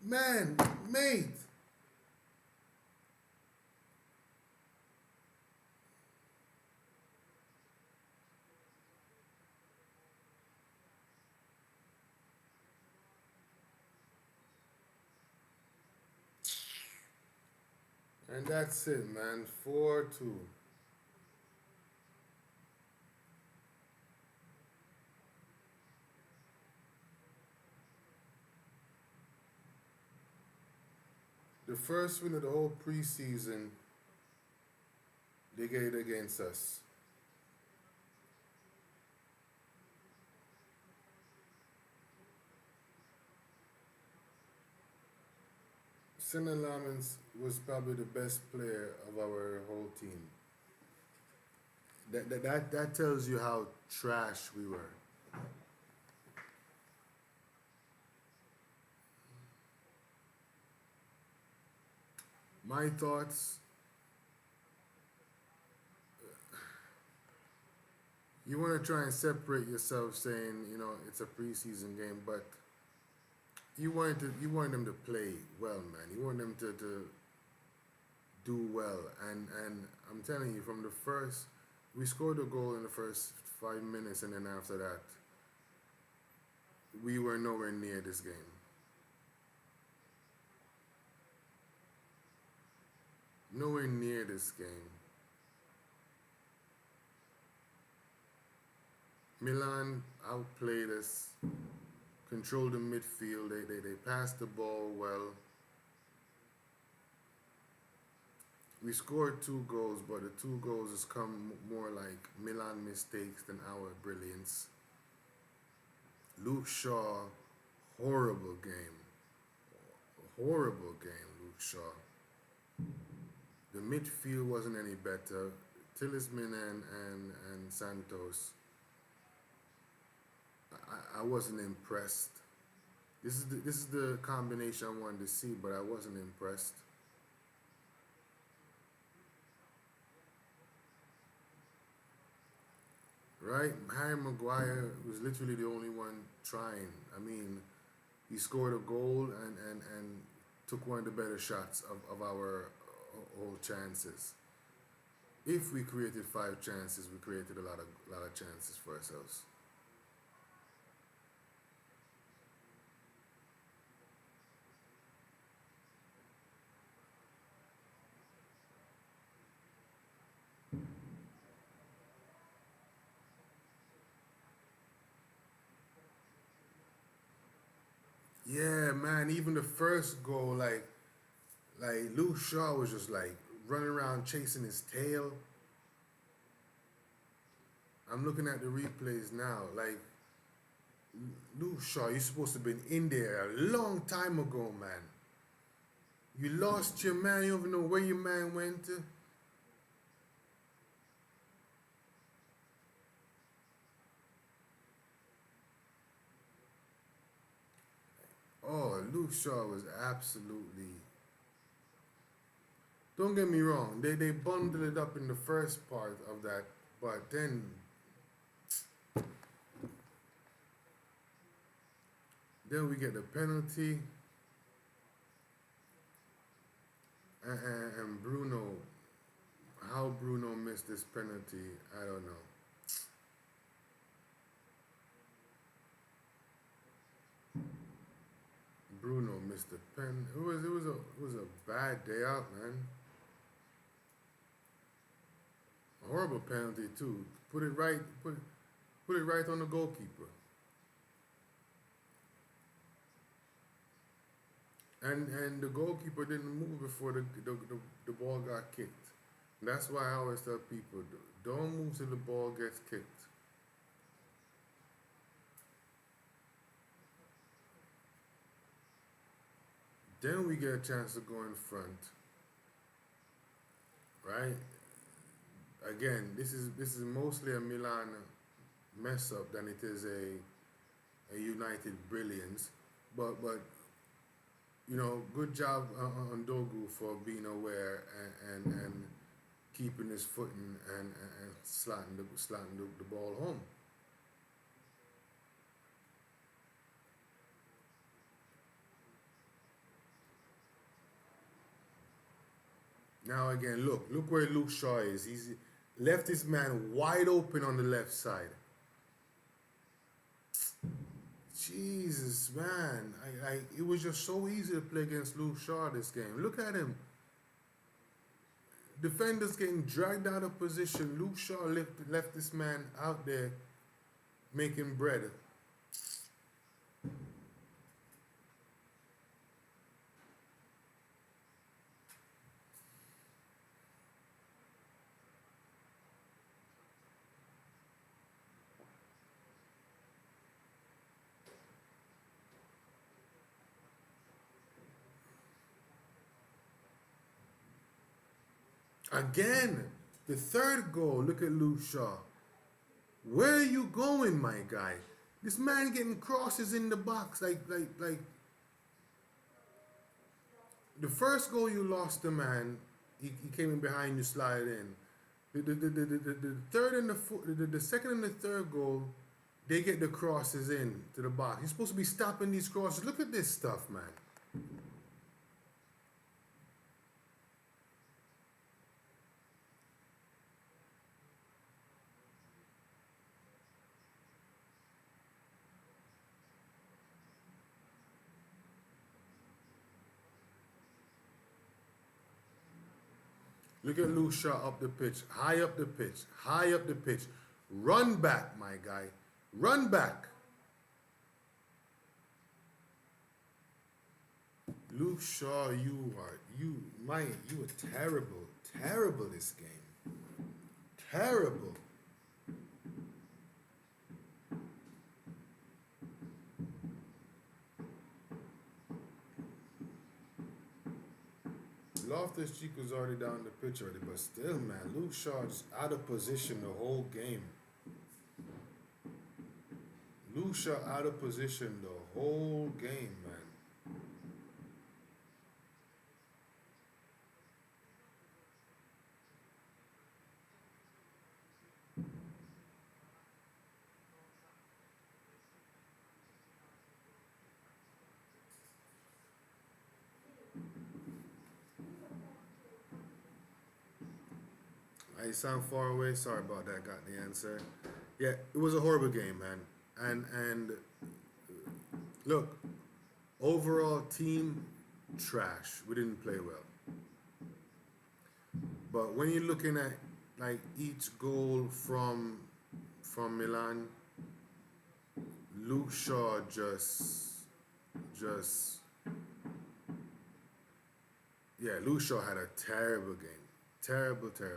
Man, mate. And that's it, man. 4-2. The first win of the whole preseason, they get it against us. Senna Lamens was probably the best player of our whole team. That tells you how trash we were. My thoughts, you want to try and separate yourself saying, it's a preseason game, but you want them to play well, man. You want them to do well. And I'm telling you, from the first, we scored a goal in the first 5 minutes, and then after that, we were nowhere near this game. Nowhere near this game. Milan outplayed us, controlled the midfield, they passed the ball well. We scored 2 goals, but the 2 goals has come more like Milan mistakes than our brilliance. Luke Shaw, horrible game. Horrible game, Luke Shaw. The midfield wasn't any better. Talisman and Santos, I wasn't impressed. This is the combination I wanted to see, but I wasn't impressed. Right? Harry Maguire was literally the only one trying. I mean, he scored a goal and took one of the better shots of our whole chances. If we created 5 chances, we created a lot of chances for ourselves. Yeah, man. Even the first goal, like Luke Shaw was just like running around chasing his tail. I'm looking at the replays now. Like Luke Shaw, you're supposed to have been in there a long time ago, man. You lost your man. You don't even know where your man went to. Luke Shaw was absolutely. Don't get me wrong. They bundled it up in the first part of that, but then we get the penalty, and Bruno. How Bruno missed this penalty, I don't know. Bruno missed the pen. It was a bad day out, man. A horrible penalty too. Put it right on the goalkeeper. And the goalkeeper didn't move before the ball got kicked. That's why I always tell people, don't move till the ball gets kicked. Then we get a chance to go in front, right? Again, this is mostly a Milan mess up than it is a United brilliance. But you know, good job on Dogu for being aware and keeping his footing and slotting the ball home. Now again, look where Luke Shaw is. He's left his man wide open on the left side. Jesus, man, it was just so easy to play against Luke Shaw this game. Look at him. Defenders getting dragged out of position. Luke Shaw left this man out there making bread. Again, the third goal. Look at Luke Shaw. Where are you going, my guy? This man getting crosses in the box like. The first goal you lost the man. He came in behind you, slide in. The third and the second and the third goal, they get the crosses in to the box. You're supposed to be stopping these crosses. Look at this stuff, man. Look at Luke Shaw up the pitch, high up the pitch, high up the pitch. Run back, my guy. Run back. Luke Shaw, you were terrible this game. Terrible. Loftus-Cheek was already down the pitch already, but still, man, Luke Shaw just out of position the whole game. Luke Shaw out of position the whole game, man. I sound far away. Sorry about that. Got the answer. Yeah, it was a horrible game, man. And look, overall team trash. We didn't play well. But when you're looking at like each goal from Milan, Luke Shaw just yeah, Luke Shaw had a terrible game. Terrible game.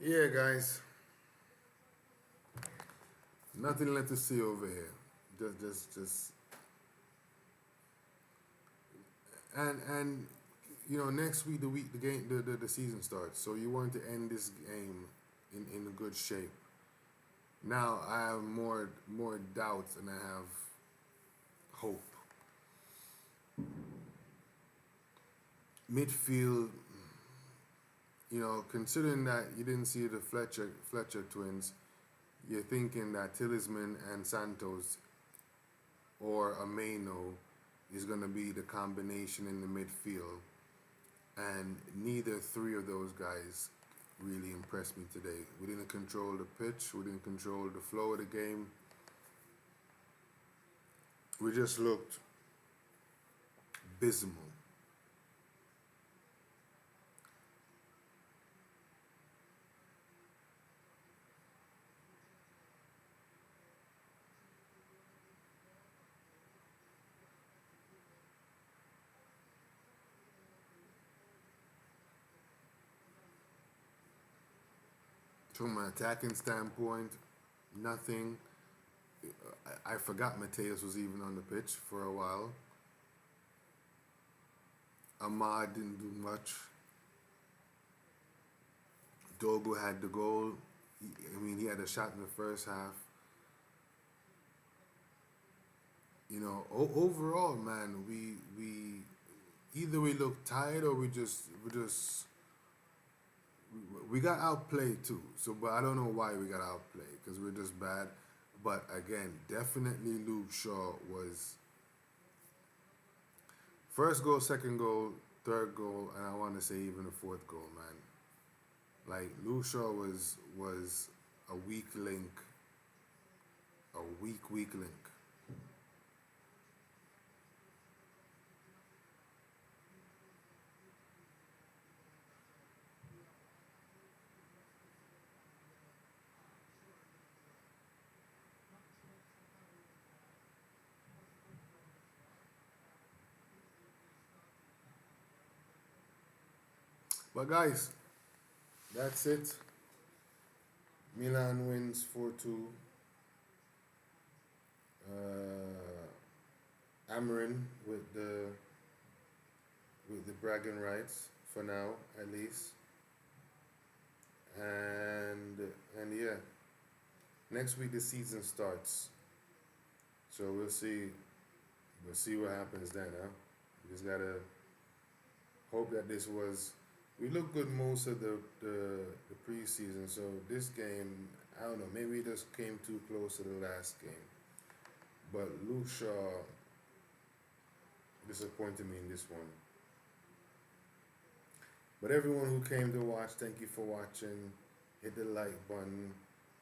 Yeah, guys. Nothing left to see over here. Just. And next week the game the season starts. So you want to end this game in a good shape. Now I have more doubts than I have hope. Midfield, considering that you didn't see the Fletcher twins, you're thinking that Tillsman and Santos or Ameno is going to be the combination in the midfield, and neither three of those guys really impressed me today. We didn't control the pitch, we didn't control the flow of the game. We just looked abysmal. From an attacking standpoint, nothing. I forgot Mateus was even on the pitch for a while. Ahmad didn't do much. Dogo had the goal. He had a shot in the first half. Overall, man, we either we look tired or we got outplayed too. So, but I don't know why we got outplayed, because we're just bad. But again, definitely Luke Shaw was first goal, second goal, third goal, and I want to say even the fourth goal, man. Like Luke Shaw was a weak link, a weak link. But guys, that's it. Milan wins 4-2. Amarin with the bragging rights for now, at least. And yeah, next week the season starts. So we'll see what happens then, huh? We just gotta hope that this was. We looked good most of the preseason, so this game, I don't know, maybe we just came too close to the last game. But Luke Shaw disappointed me in this one. But everyone who came to watch, thank you for watching. Hit the like button.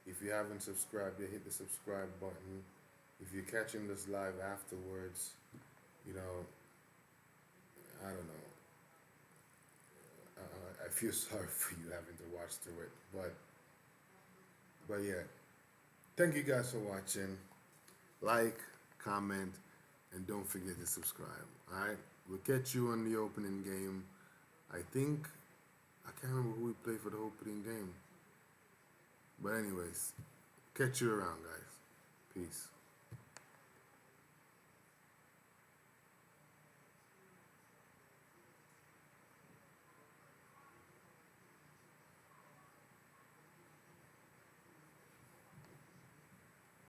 If you haven't subscribed yet, hit the subscribe button. If you're catching this live afterwards, I don't know. I feel sorry for you having to watch through it, but yeah. Thank you guys for watching. Like, comment, and don't forget to subscribe. All right, we'll catch you on the opening game. I can't remember who we played for the opening game. But anyways, catch you around, guys. Peace.